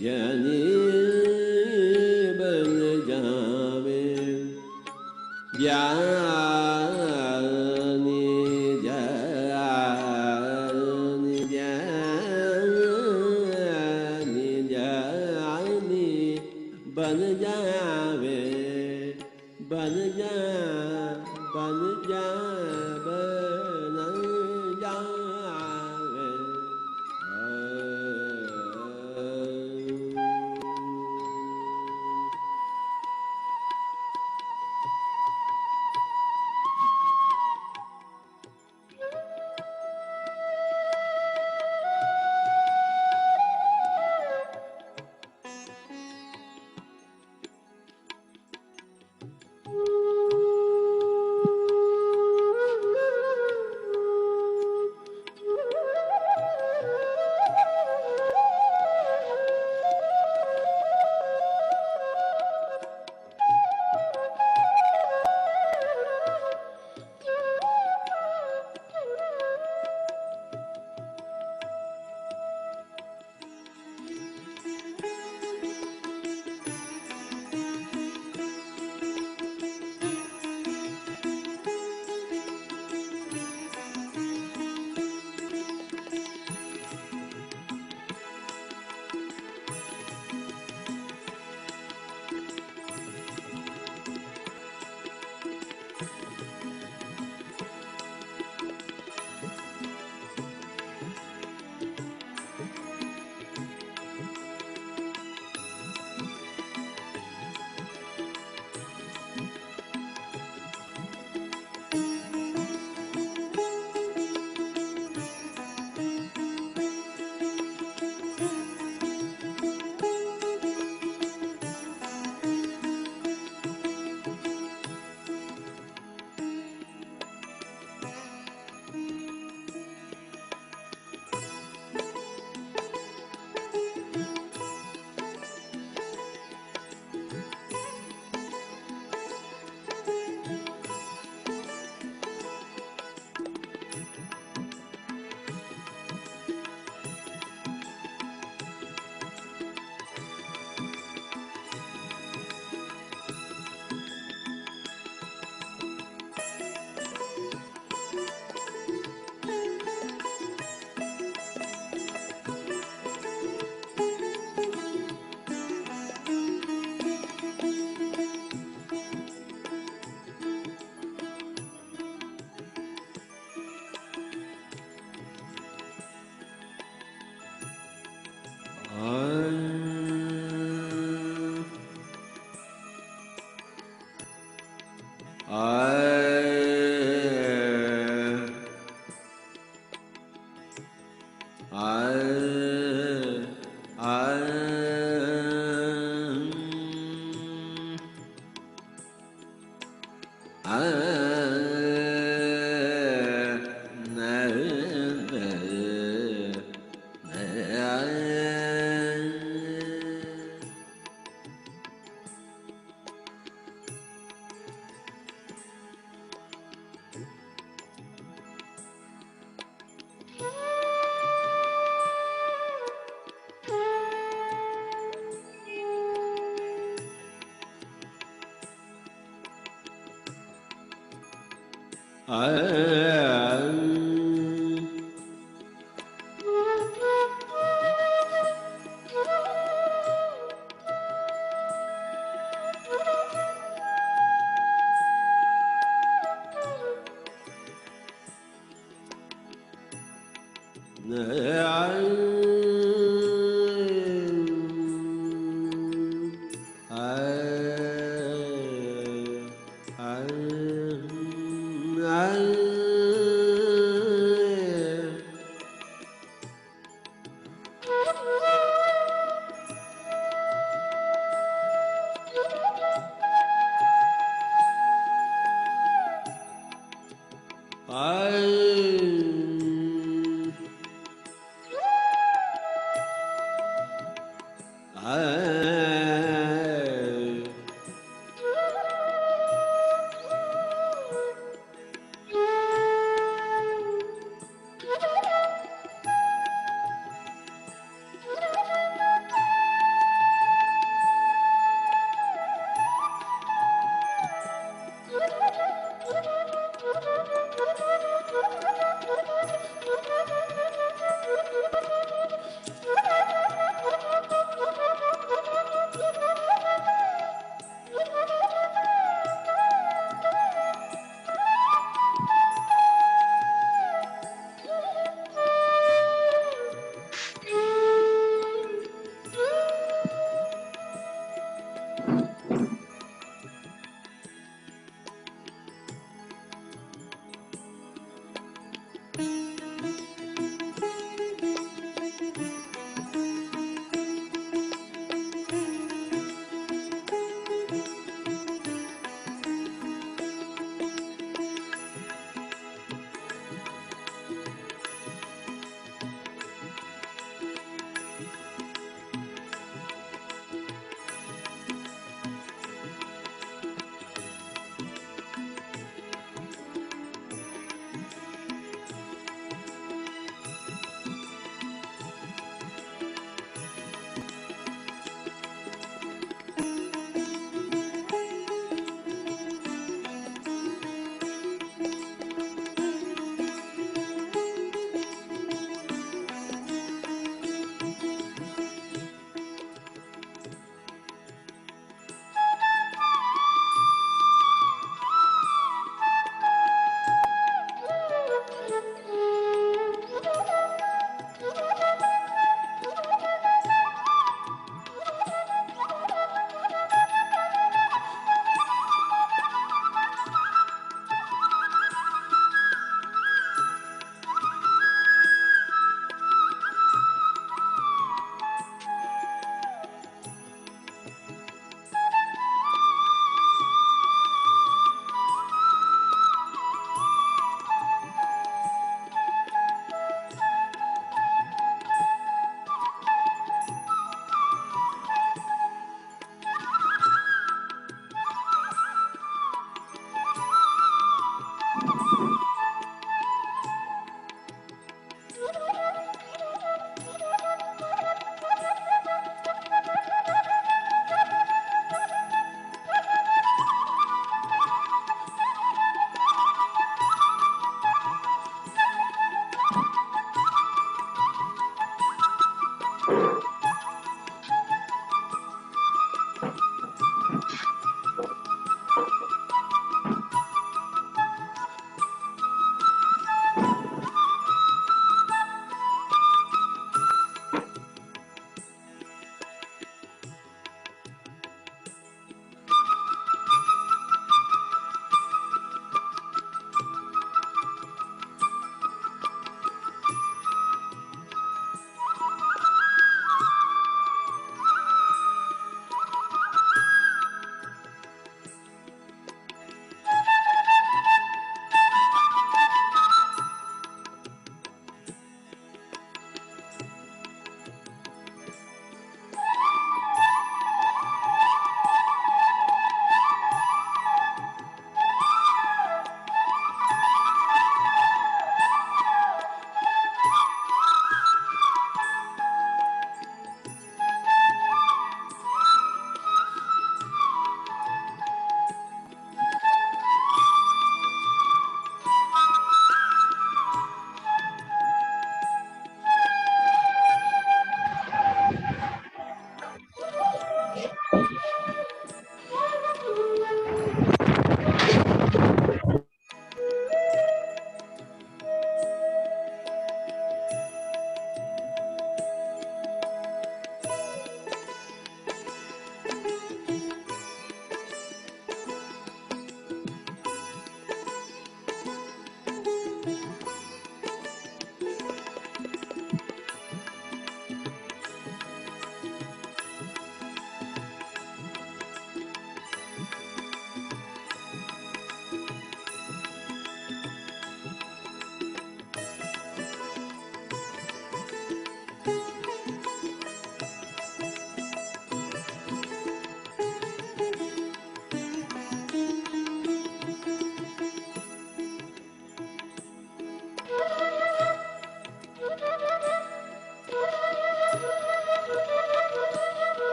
ज्ञानी बन जावे, ज्ञानी बन जावे, बन जा, बन जा, बन जावे।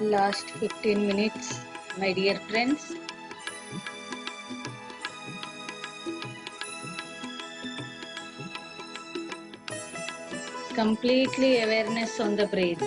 Last 15 minutes, my dear friends. Completely awareness on the breath.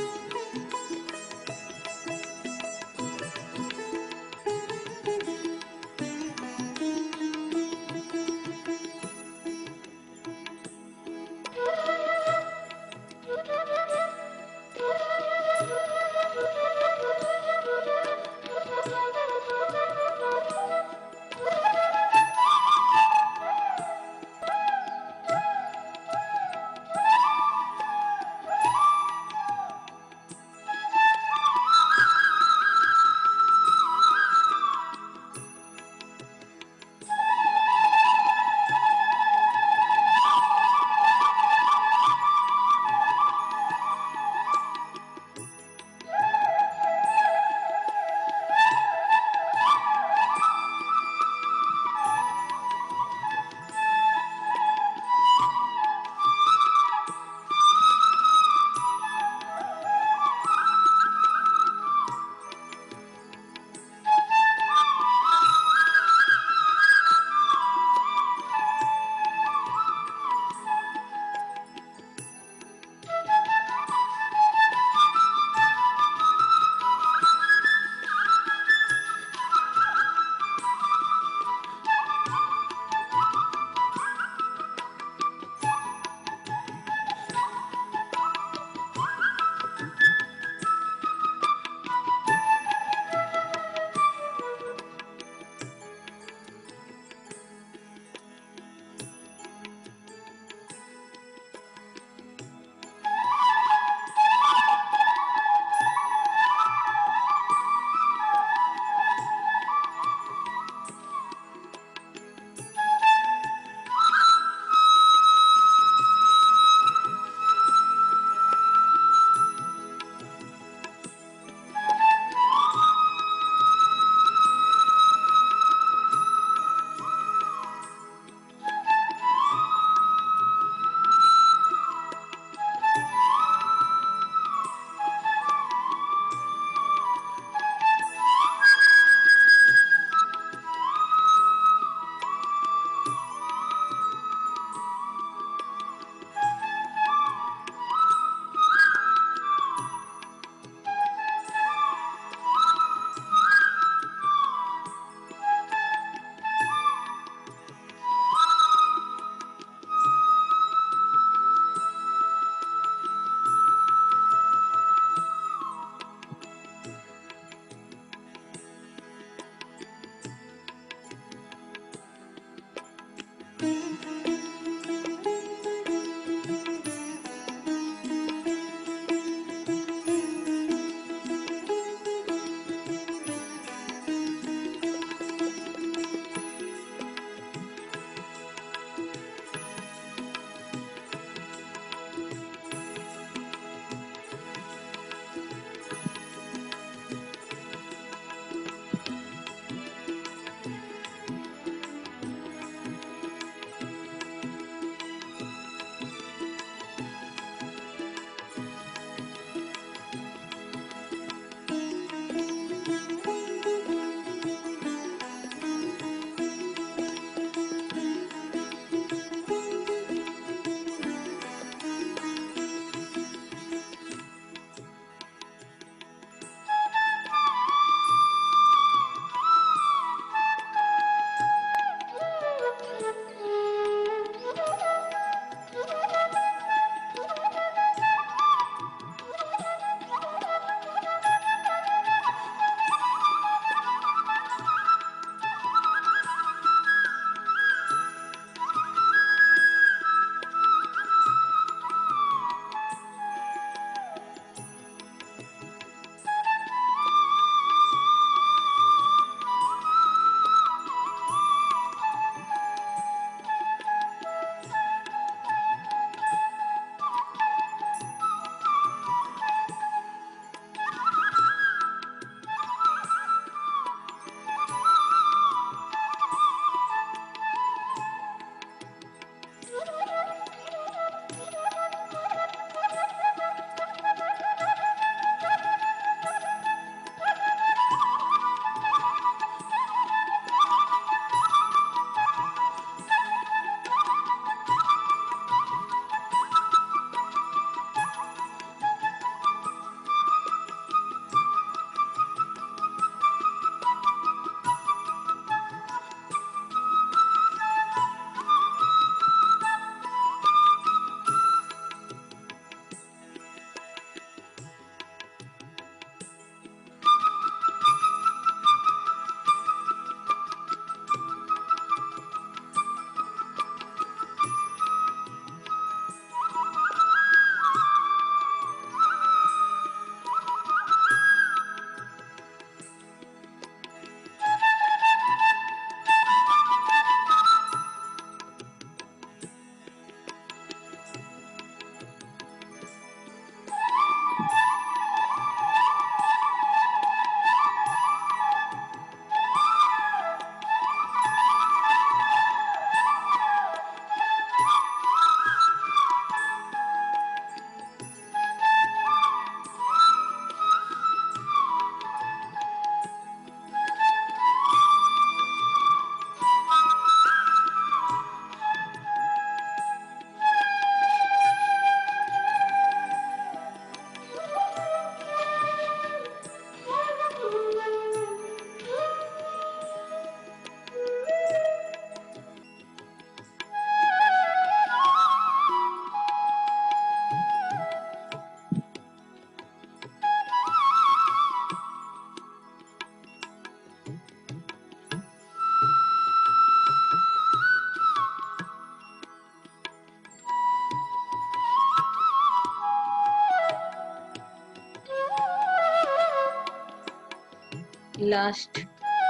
Last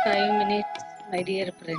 5 minutes, my dear friend.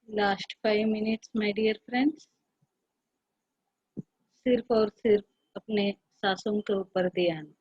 Last 5 minutes, my dear friends. सिर्फ और सिर्फ अपने सांसों के ऊपर ध्यान.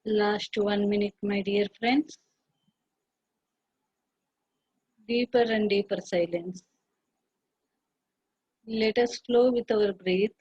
Last 1 minute, my dear friends. Deeper and deeper silence. Let us flow with our breath.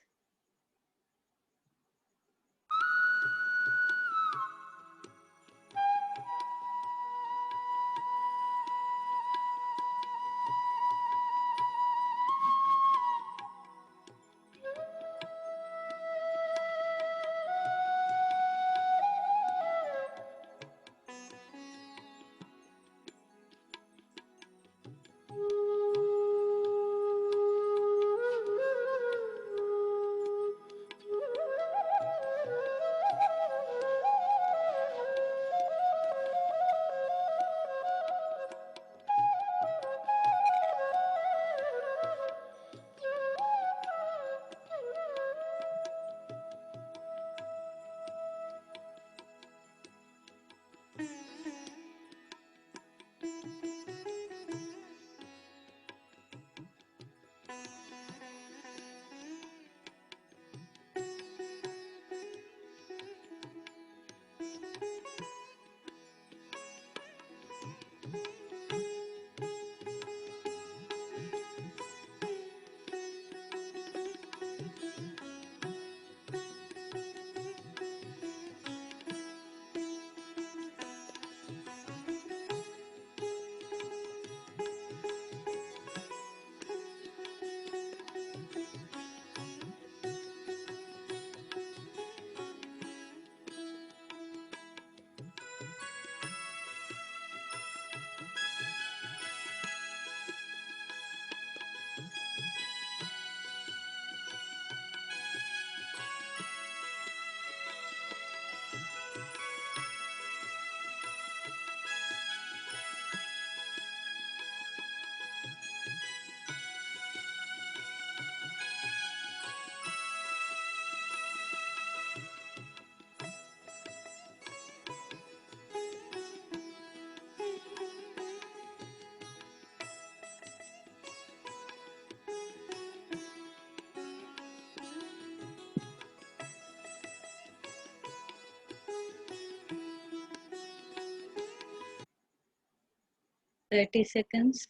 Thirty seconds.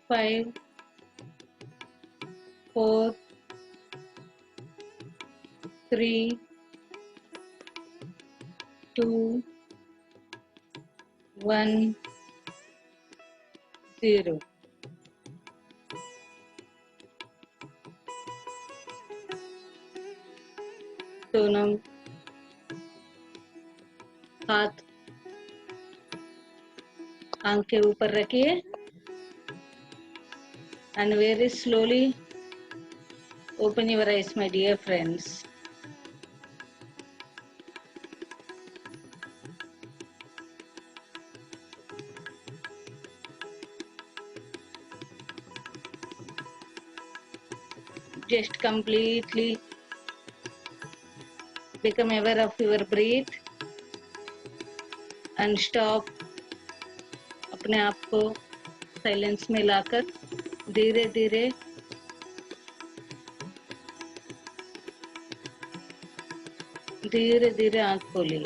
Five, 4, 3, 2, 1, 0. दोनों हाथ आंख के ऊपर रखिए and very slowly open your eyes, my dear friends. Just completely become aware of your breath and stop अपने आप को silence में लाकर धीरे धीरे धीरे धीरे आंख खोलिए.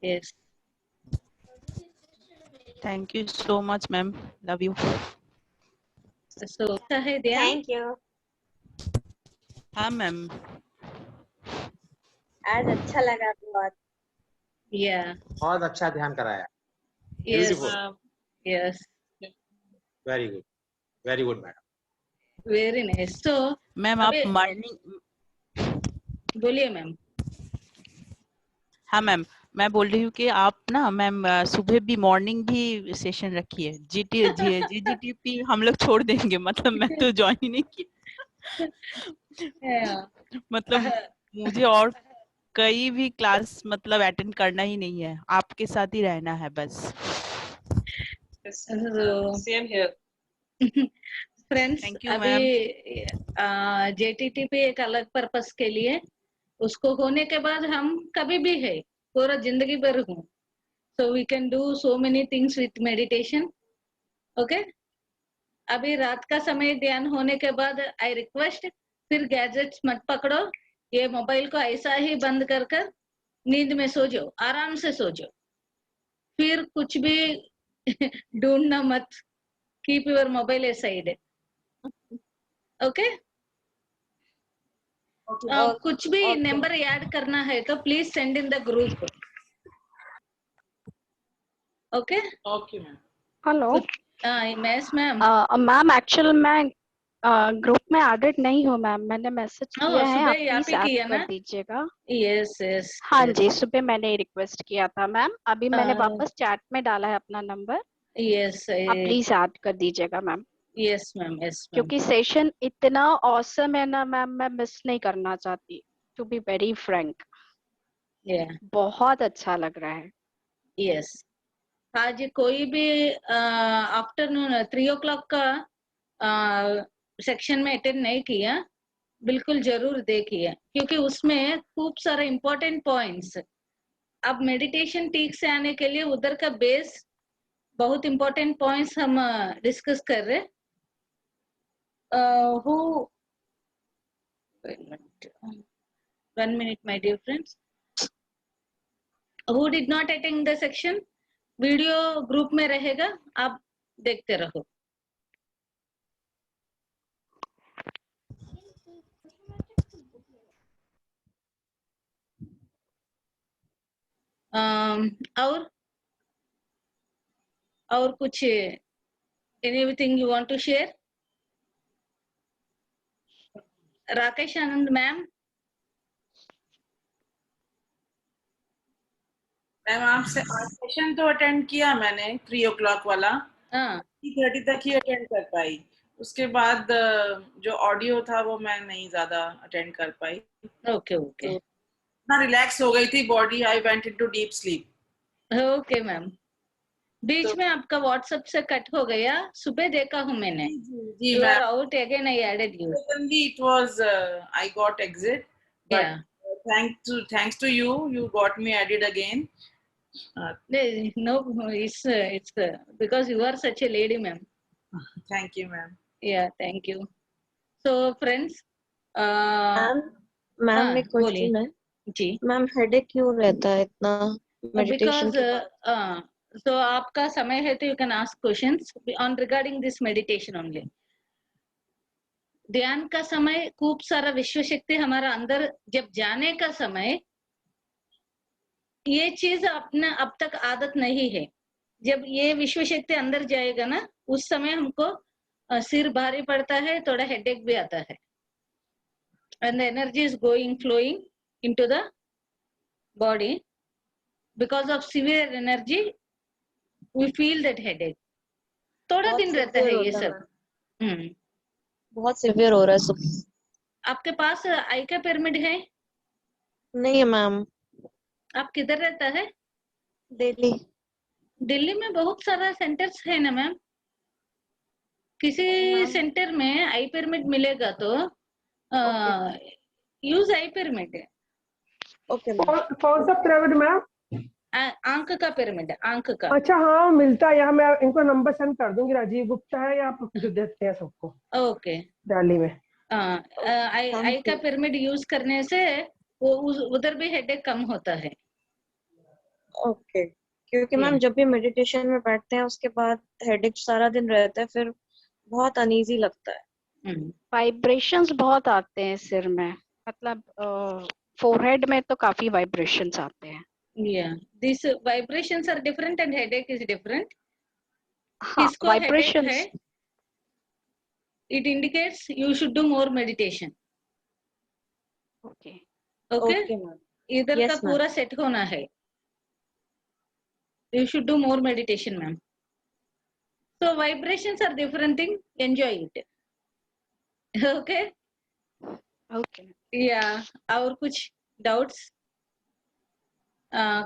Yes. Thank you so much, ma'am. Love you. So, है ध्यान. Thank you. हाँ मैम. आज अच्छा लगा बहुत. Yeah. बहुत अच्छा ध्यान कराया. Yes. Beautiful. Yes. Very good, madam. Very nice. So, ma'am आप अभी मॉर्निंग, बोलिए मैम. हाँ मैम, मैं बोल रही हूँ कि आप ना मैम सुबह भी मॉर्निंग भी सेशन रखिए. जीजीटीपी हम लोग छोड़ देंगे, मतलब मैं तो ज्वाइन ही नहीं की. मतलब मुझे और कई भी क्लास मतलब अटेंड करना ही नहीं है, आपके साथ ही रहना है बस. Same here. Friends, thank you अभी मैम. जेटीटी पे एक अलग पर्पस के लिए, उसको होने के बाद हम कभी भी है पूरा जिंदगी भर हूँ. So we can do so many things with meditation. Okay, अभी रात का समय ध्यान होने के बाद आई रिक्वेस्ट, फिर गैजेट्स मत पकड़ो. ये मोबाइल को ऐसा ही बंद कर कर नींद में सो जाओ, आराम से सो जाओ. फिर कुछ भी ढूंढना मत. Keep your mobile A side. Okay, कुछ भी नंबर ऐड करना है तो please send in the group. Okay. Okay, ma'am. Hello yes ma'am. Ma'am, actual मैं ग्रुप में एडेड नहीं हूँ मैम. मैंने मैसेज किया है, आप सुबह आप प्लीज ही किया ऐड ना? कर दीजिएगा. Yes yes. हाँ जी, सुबह मैंने रिक्वेस्ट किया था मैम. अभी मैंने हाँ. वापस चैट में डाला है अपना नंबर. यस आप प्लीज ऐड कर दीजिएगा ma'am, yes ma'am. Yes ma'am. क्योंकि सेशन इतना ऑसम है ना मैम, मैं मिस नहीं करना चाहती. टू बी वेरी फ्रैंक, बहुत अच्छा लग रहा है. यस. आज कोई भी आफ्टरनून 3 o'clock का सेक्शन में अटेंड नहीं किया, बिल्कुल जरूर देखिए, क्योंकि उसमें खूब सारे इम्पोर्टेंट पॉइंट्स. अब मेडिटेशन ठीक से आने के लिए उधर का बेस, बहुत इम्पोर्टेंट पॉइंट्स हम डिस्कस कर रहे. Who 1 minute my dear friends, who did not attend the section, video group में रहेगा, आप देखते रहो. और कुछ anything you want to share? Rakesh Anand ma'am. Ma'am आपसे सेशन तो अटेंड किया मैंने 3 o'clock वाला. 3:30 तक ही अटेंड कर पाई. उसके बाद जो ऑडियो था वो मैं नहीं ज्यादा अटेंड कर पाई. Okay okay. ना रिलैक्स हो गई थी body, I went into deep sleep. Okay ma'am. बीच में आपका व्हाट्सएप से कट हो गया, सुबह देखा हूँ मैंने. जी You ma'am. are out again, I added you. Suddenly it was I got exit, but Yeah. Thanks to you, you got me added again. No, it's because you are such a lady, ma'am. Thank you, ma'am. Yeah, thank you. So friends, ma'am एक question है जी. Ma'am, headache क्यों रहता है इतना meditation के बाद? So आपका समय है तो you can ask questions on regarding this meditation only. ध्यान का समय, खूब सारा विश्व शक्ति हमारा अंदर जब जाने का समय, ये चीज अपना अब तक आदत नहीं है. जब ये विश्व शक्ति अंदर जाएगा ना, उस समय हमको सिर भारी पड़ता है, थोड़ा हेडेक भी आता है. And the energy is flowing into the body. Because of severe energy, we feel that headache. थोड़ा दिन रहता है ये सब. बहुत सिवियर हो रहा है सब. आपके पास आई का पिरामिड है? नहीं है मैम. आप किधर रहता है? दिल्ली. दिल्ली में बहुत सारा सेंटर्स है ना मैम. किसी सेंटर में आई पिरामिड मिलेगा तो यूज आई पिरामिड. ओके. कौन सा पिरामिड मैम? आंख का पिरामिड, आंख का. अच्छा हाँ, मिलता है यहाँ. मैं इनको नंबर सेंड कर दूंगी. राजीव गुप्ता है, या जो देते हैं सबको. ओके. दिल्ली में आई का पिरामिड यूज करने से वो उधर भी हेडेक कम होता है. ओके. क्योंकि मैम जब भी मेडिटेशन में बैठते हैं उसके बाद हेडेक सारा दिन रहता है, फिर बहुत अनईजी लगता है. वाइब्रेशंस बहुत आते हैं सिर में, मतलब फोरहेड में तो काफी वाइब्रेशंस आते हैं. Yeah, these vibrations are different and headache is different. हाँ, किसको headache vibrations. है? It indicates you should do more meditation. Okay. Okay? Okay, ma'am. इधर Yes, का ma'am. पूरा सेट होना है. You should do more meditation, ma'am. So vibrations are different thing. Enjoy it. Okay? Okay. Yeah. और कुछ doubts?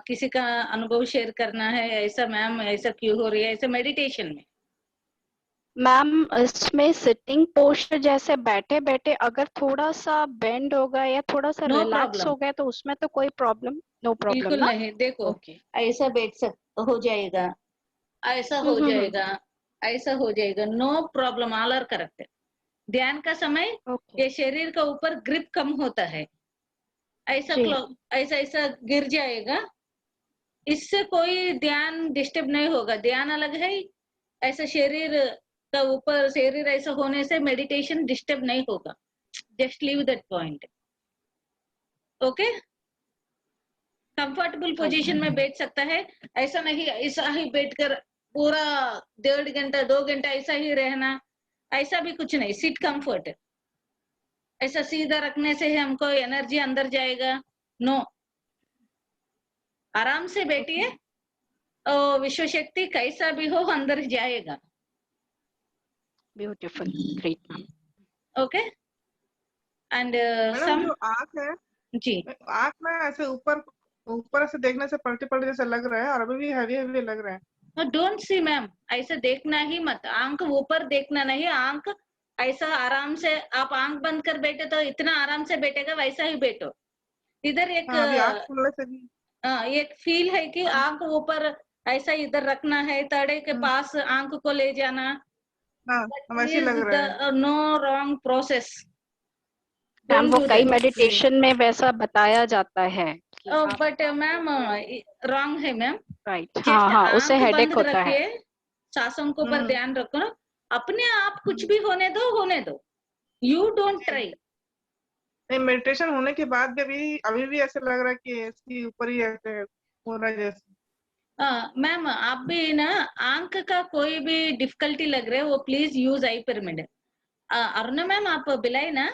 किसी का अनुभव शेयर करना है ऐसा मैम ऐसा क्यों हो रही है ऐसा मेडिटेशन में? मैम इसमें सिटिंग पोस्चर जैसे बैठे बैठे अगर थोड़ा सा बेंड हो गया या थोड़ा सा No रिलैक्स problem. हो गया तो उसमें तो कोई प्रॉब्लम नो प्रॉब्लम बिल्कुल ना? नहीं. देखो ओके. ऐसा बैठ हो जाएगा, ऐसा हो जाएगा, ऐसा हो जाएगा. No problem, all are correct. ध्यान का समय ये शरीर का ऊपर ग्रिप कम होता है, ऐसा ऐसा ऐसा गिर जाएगा. इससे कोई ध्यान डिस्टर्ब नहीं होगा. ध्यान अलग है, ऐसा शरीर का ऊपर शरीर ऐसा होने से मेडिटेशन डिस्टर्ब नहीं होगा. Just leave that point. Okay? Comfortable position में बैठ सकता है, ऐसा नहीं ऐसा ही बैठकर पूरा 1.5 घंटा 2 घंटा ऐसा ही रहना, ऐसा भी कुछ नहीं. Sit comfort. ऐसा सीधा रखने से हमको एनर्जी अंदर जाएगा. नो, आराम से बैठिए और विश्व शक्ति कैसा भी हो अंदर जाएगा. Beautiful, great. Okay. And madam जो आँख है जी, आँख में ऐसे ऊपर से देखने से पलटे पलटे जैसा लग रहा है और अभी भी हैवी हैवी लग रहा है. डोंट सी मैम, ऐसा देखना ही मत. आंख ऊपर देखना नहीं, आंख ऐसा आराम से. आप आंख बंद कर बैठे तो इतना आराम से बैठेगा, वैसा ही बैठो. इधर एक एक फील है कि आंख ऊपर ऐसा इधर रखना है, तड़े के पास आंख को ले जाना. वैसे लग रहा है. No wrong process. मैम वो कई मेडिटेशन में वैसा बताया जाता है. बट मैम रॉन्ग है मैम. राइट. हाँ हाँ, उससे हेडेक होता है. सांसों के ऊपर ध्यान रखो ना. अपने आप कुछ भी होने दो. You don't try. मेडिटेशन होने के बाद भी अभी भी ऐसे लग रहा है कि इसके ऊपर ही ऐसे हो रहा है जैसे. मैम आप भी ना आंख का कोई भी डिफिकल्टी लग रहा है वो please use I pyramid. Aruna ma'am आप भिलाई ना?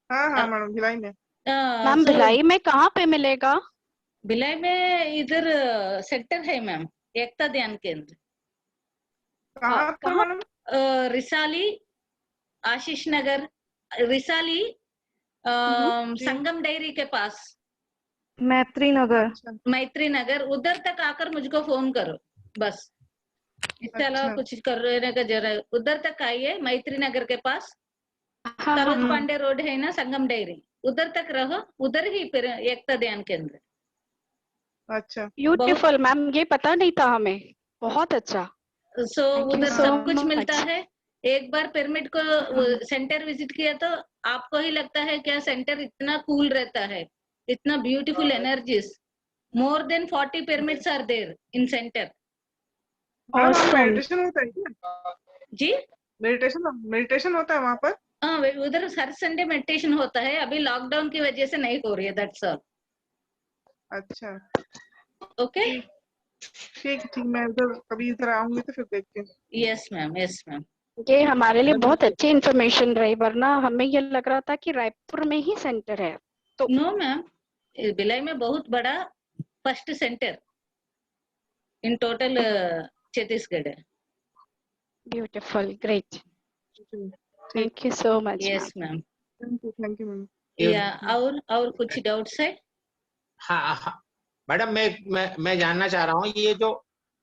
हाँ मैडम भिलाई में. मैम भिलाई में कहाँ पे मिलेगा? भिलाई में इधर सेक्टर है मैम, एकता ध्यान केंद्र. कहाँ? रिसाली, आशीष नगर, रिसाली, संगम डायरी के पास. मैत्री नगर. उधर तक आकर मुझको फोन करो बस. इसके अलावा कुछ करने का जरा. उधर तक आइए, मैत्री नगर के पास सरोज पांडे रोड है ना, संगम डायरी. उधर तक रहो, उधर ही फिर एकता ध्यान केंद्र. अच्छा, ब्यूटीफुल मैम, ये पता नहीं था हमें. बहुत अच्छा. सो उधर सब कुछ मिलता है. एक बार पिरामिड को सेंटर विजिट किया तो आपको ही लगता है क्या सेंटर इतना कूल रहता है, इतना beautiful energies. More than 40 pyramids are there in centre. Meditation होता है क्या? जी, मेडिटेशन होता है वहाँ पर. उधर हर संडे मेडिटेशन होता है. अभी लॉकडाउन की वजह से नहीं हो रही है, दैट्स ऑल. अच्छा, ओके. ठीक. मैं कभी इधर आऊंगी तो फिर देखते हैं. Yes ma'am, yes ma'am. ये हमारे लिए बहुत अच्छी इन्फॉर्मेशन रही, वरना हमें ये लग रहा था कि रायपुर में ही सेंटर है. तो नो मैम, भिलाई में बहुत बड़ा first centre in total Chhattisgarh है. Beautiful, great. Thank you so much. Yes ma'am. Thank you ma'am. या और कुछ डाउट्स है? हाँ मैडम, मैं जानना चाह रहा हूँ, ये जो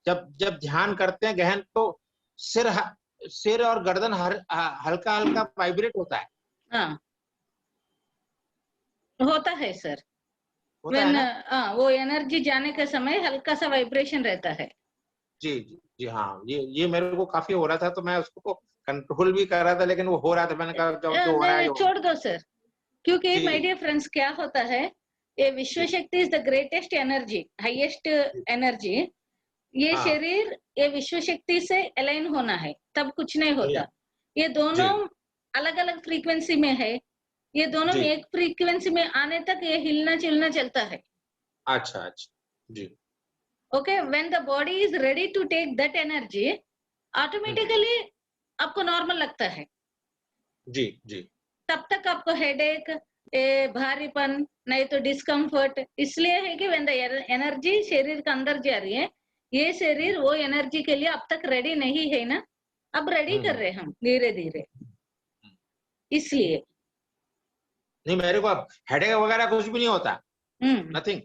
जब ध्यान करते हैं गहन तो सिर और गर्दन हल्का हल्का वाइब्रेट होता है. हाँ होता है सर. वो एनर्जी जाने के समय हल्का सा वाइब्रेशन रहता है. जी हाँ, ये मेरे को काफी हो रहा था तो मैं उसको कंट्रोल भी कर रहा था, लेकिन वो हो रहा था. मैंने कहा जो हो रहा है छोड़ दो सर, क्योंकि माय डियर फ्रेंड्स क्या होता है, ये विश्व शक्ति is the greatest energy, highest energy. ये शरीर ये विश्व शक्ति से अलाइन होना है, तब कुछ नहीं होता. ये दोनों अलग अलग फ्रीक्वेंसी में है. ये दोनों एक फ्रीक्वेंसी में आने तक ये हिलना चलना चलता है. अच्छा अच्छा जी। Okay, when the body is ready to take that energy, automatically आपको नॉर्मल लगता है। जी जी। तब तक आपको हेडेक, भारीपन, नहीं तो डिस्कम्फर्ट, इसलिए है कि when the एनर्जी शरीर के अंदर जा रही है, ये शरीर वो एनर्जी के लिए अब तक रेडी नहीं है ना, अब रेडी कर रहे हम धीरे धीरे, इसलिए। नहीं मेरे को हेडेक वगैरह कुछ भी नहीं होता, नथिंग।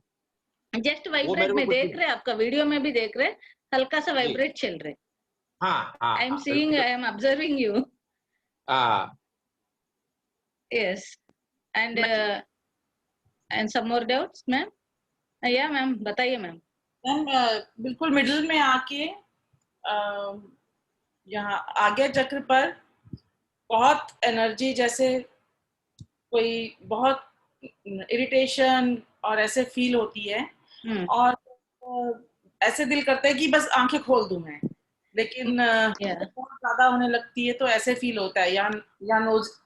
जस्ट वाइब्रेट में देख रहे, आपका वीडियो में भी देख रहे, हल्का सा वाइब्रेट चल रहे। हाँ हाँ। I am seeing, I am observing you. Yes, and some more doubts ma'am? या मैम बताइए मैम। मैम बिल्कुल मिडिल में आके यहाँ आगे चक्र पर बहुत एनर्जी, जैसे कोई बहुत इरिटेशन और ऐसे फील होती है, और ऐसे दिल करता है कि बस आंखें खोल दूं मैं, लेकिन बहुत ज्यादा होने लगती है तो ऐसे फील होता है, या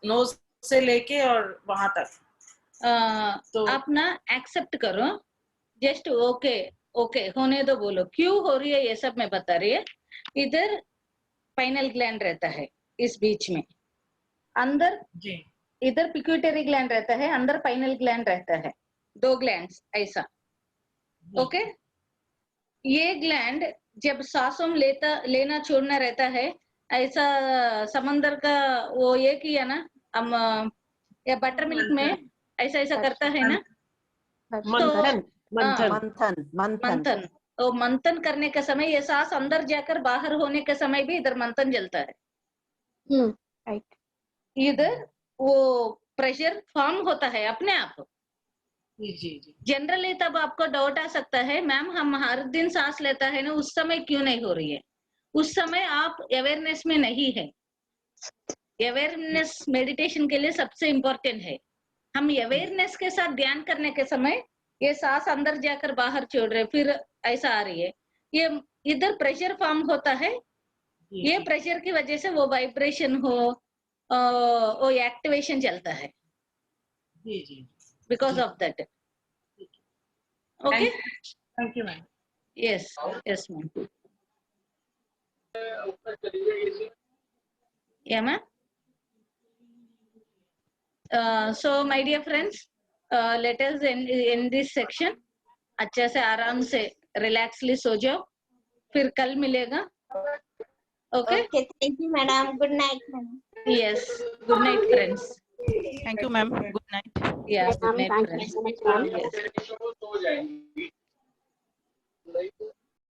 नोज से लेके और वहां तक। तो आप ना एक्सेप्ट करो, जस्ट ओके ओके होने दो, बोलो क्यों हो रही है ये सब मैं बता रही है। इधर पाइनल ग्लैंड रहता है, इस बीच में अंदर जी, इधर पिट्यूटरी ग्लैंड रहता है, अंदर पाइनल ग्लैंड रहता है, 2 ग्लैंड्स ऐसा। ओके, ये ग्लैंड जब सांसों लेना छोड़ना रहता है, ऐसा समंदर का वो ये किया ना हम, या बटर मिल्क में ऐसा ऐसा करता है ना, मंथन मंथन मंथन मंथन। तो मंथन करने के समय ये सांस अंदर जाकर बाहर होने के समय भी इधर मंथन जलता है। राइट। इधर वो प्रेशर फॉर्म होता है अपने आप। जी जी। जनरली तब आपको डाउट आ सकता है, मैम हम हर दिन सांस लेता है ना, उस समय क्यों नहीं हो रही है? उस समय आप अवेयरनेस में नहीं है। अवेयरनेस मेडिटेशन के लिए सबसे इम्पोर्टेंट है। हम अवेयरनेस के साथ ध्यान करने के समय ये सांस अंदर जाकर बाहर छोड़ रहे, फिर ऐसा आ रही है, ये इधर प्रेशर फॉर्म होता है। ये प्रेशर की वजह से वो वाइब्रेशन हो, वो एक्टिवेशन चलता है। जी जी। Because of that. Okay. Thank you, ma'am. Yes, yes, ma'am. Yeah, ma'am. So, my dear friends, let us end this section. अच्छे से आराम से रिलैक्सली सो जाओ, फिर कल मिलेगा। Okay. Okay, thank you, madam. Good night, madam. Yes. Good night, friends. Thank you, ma'am. Good night. Yeah. Good night, Thank friends. you so much, ma'am. Yes.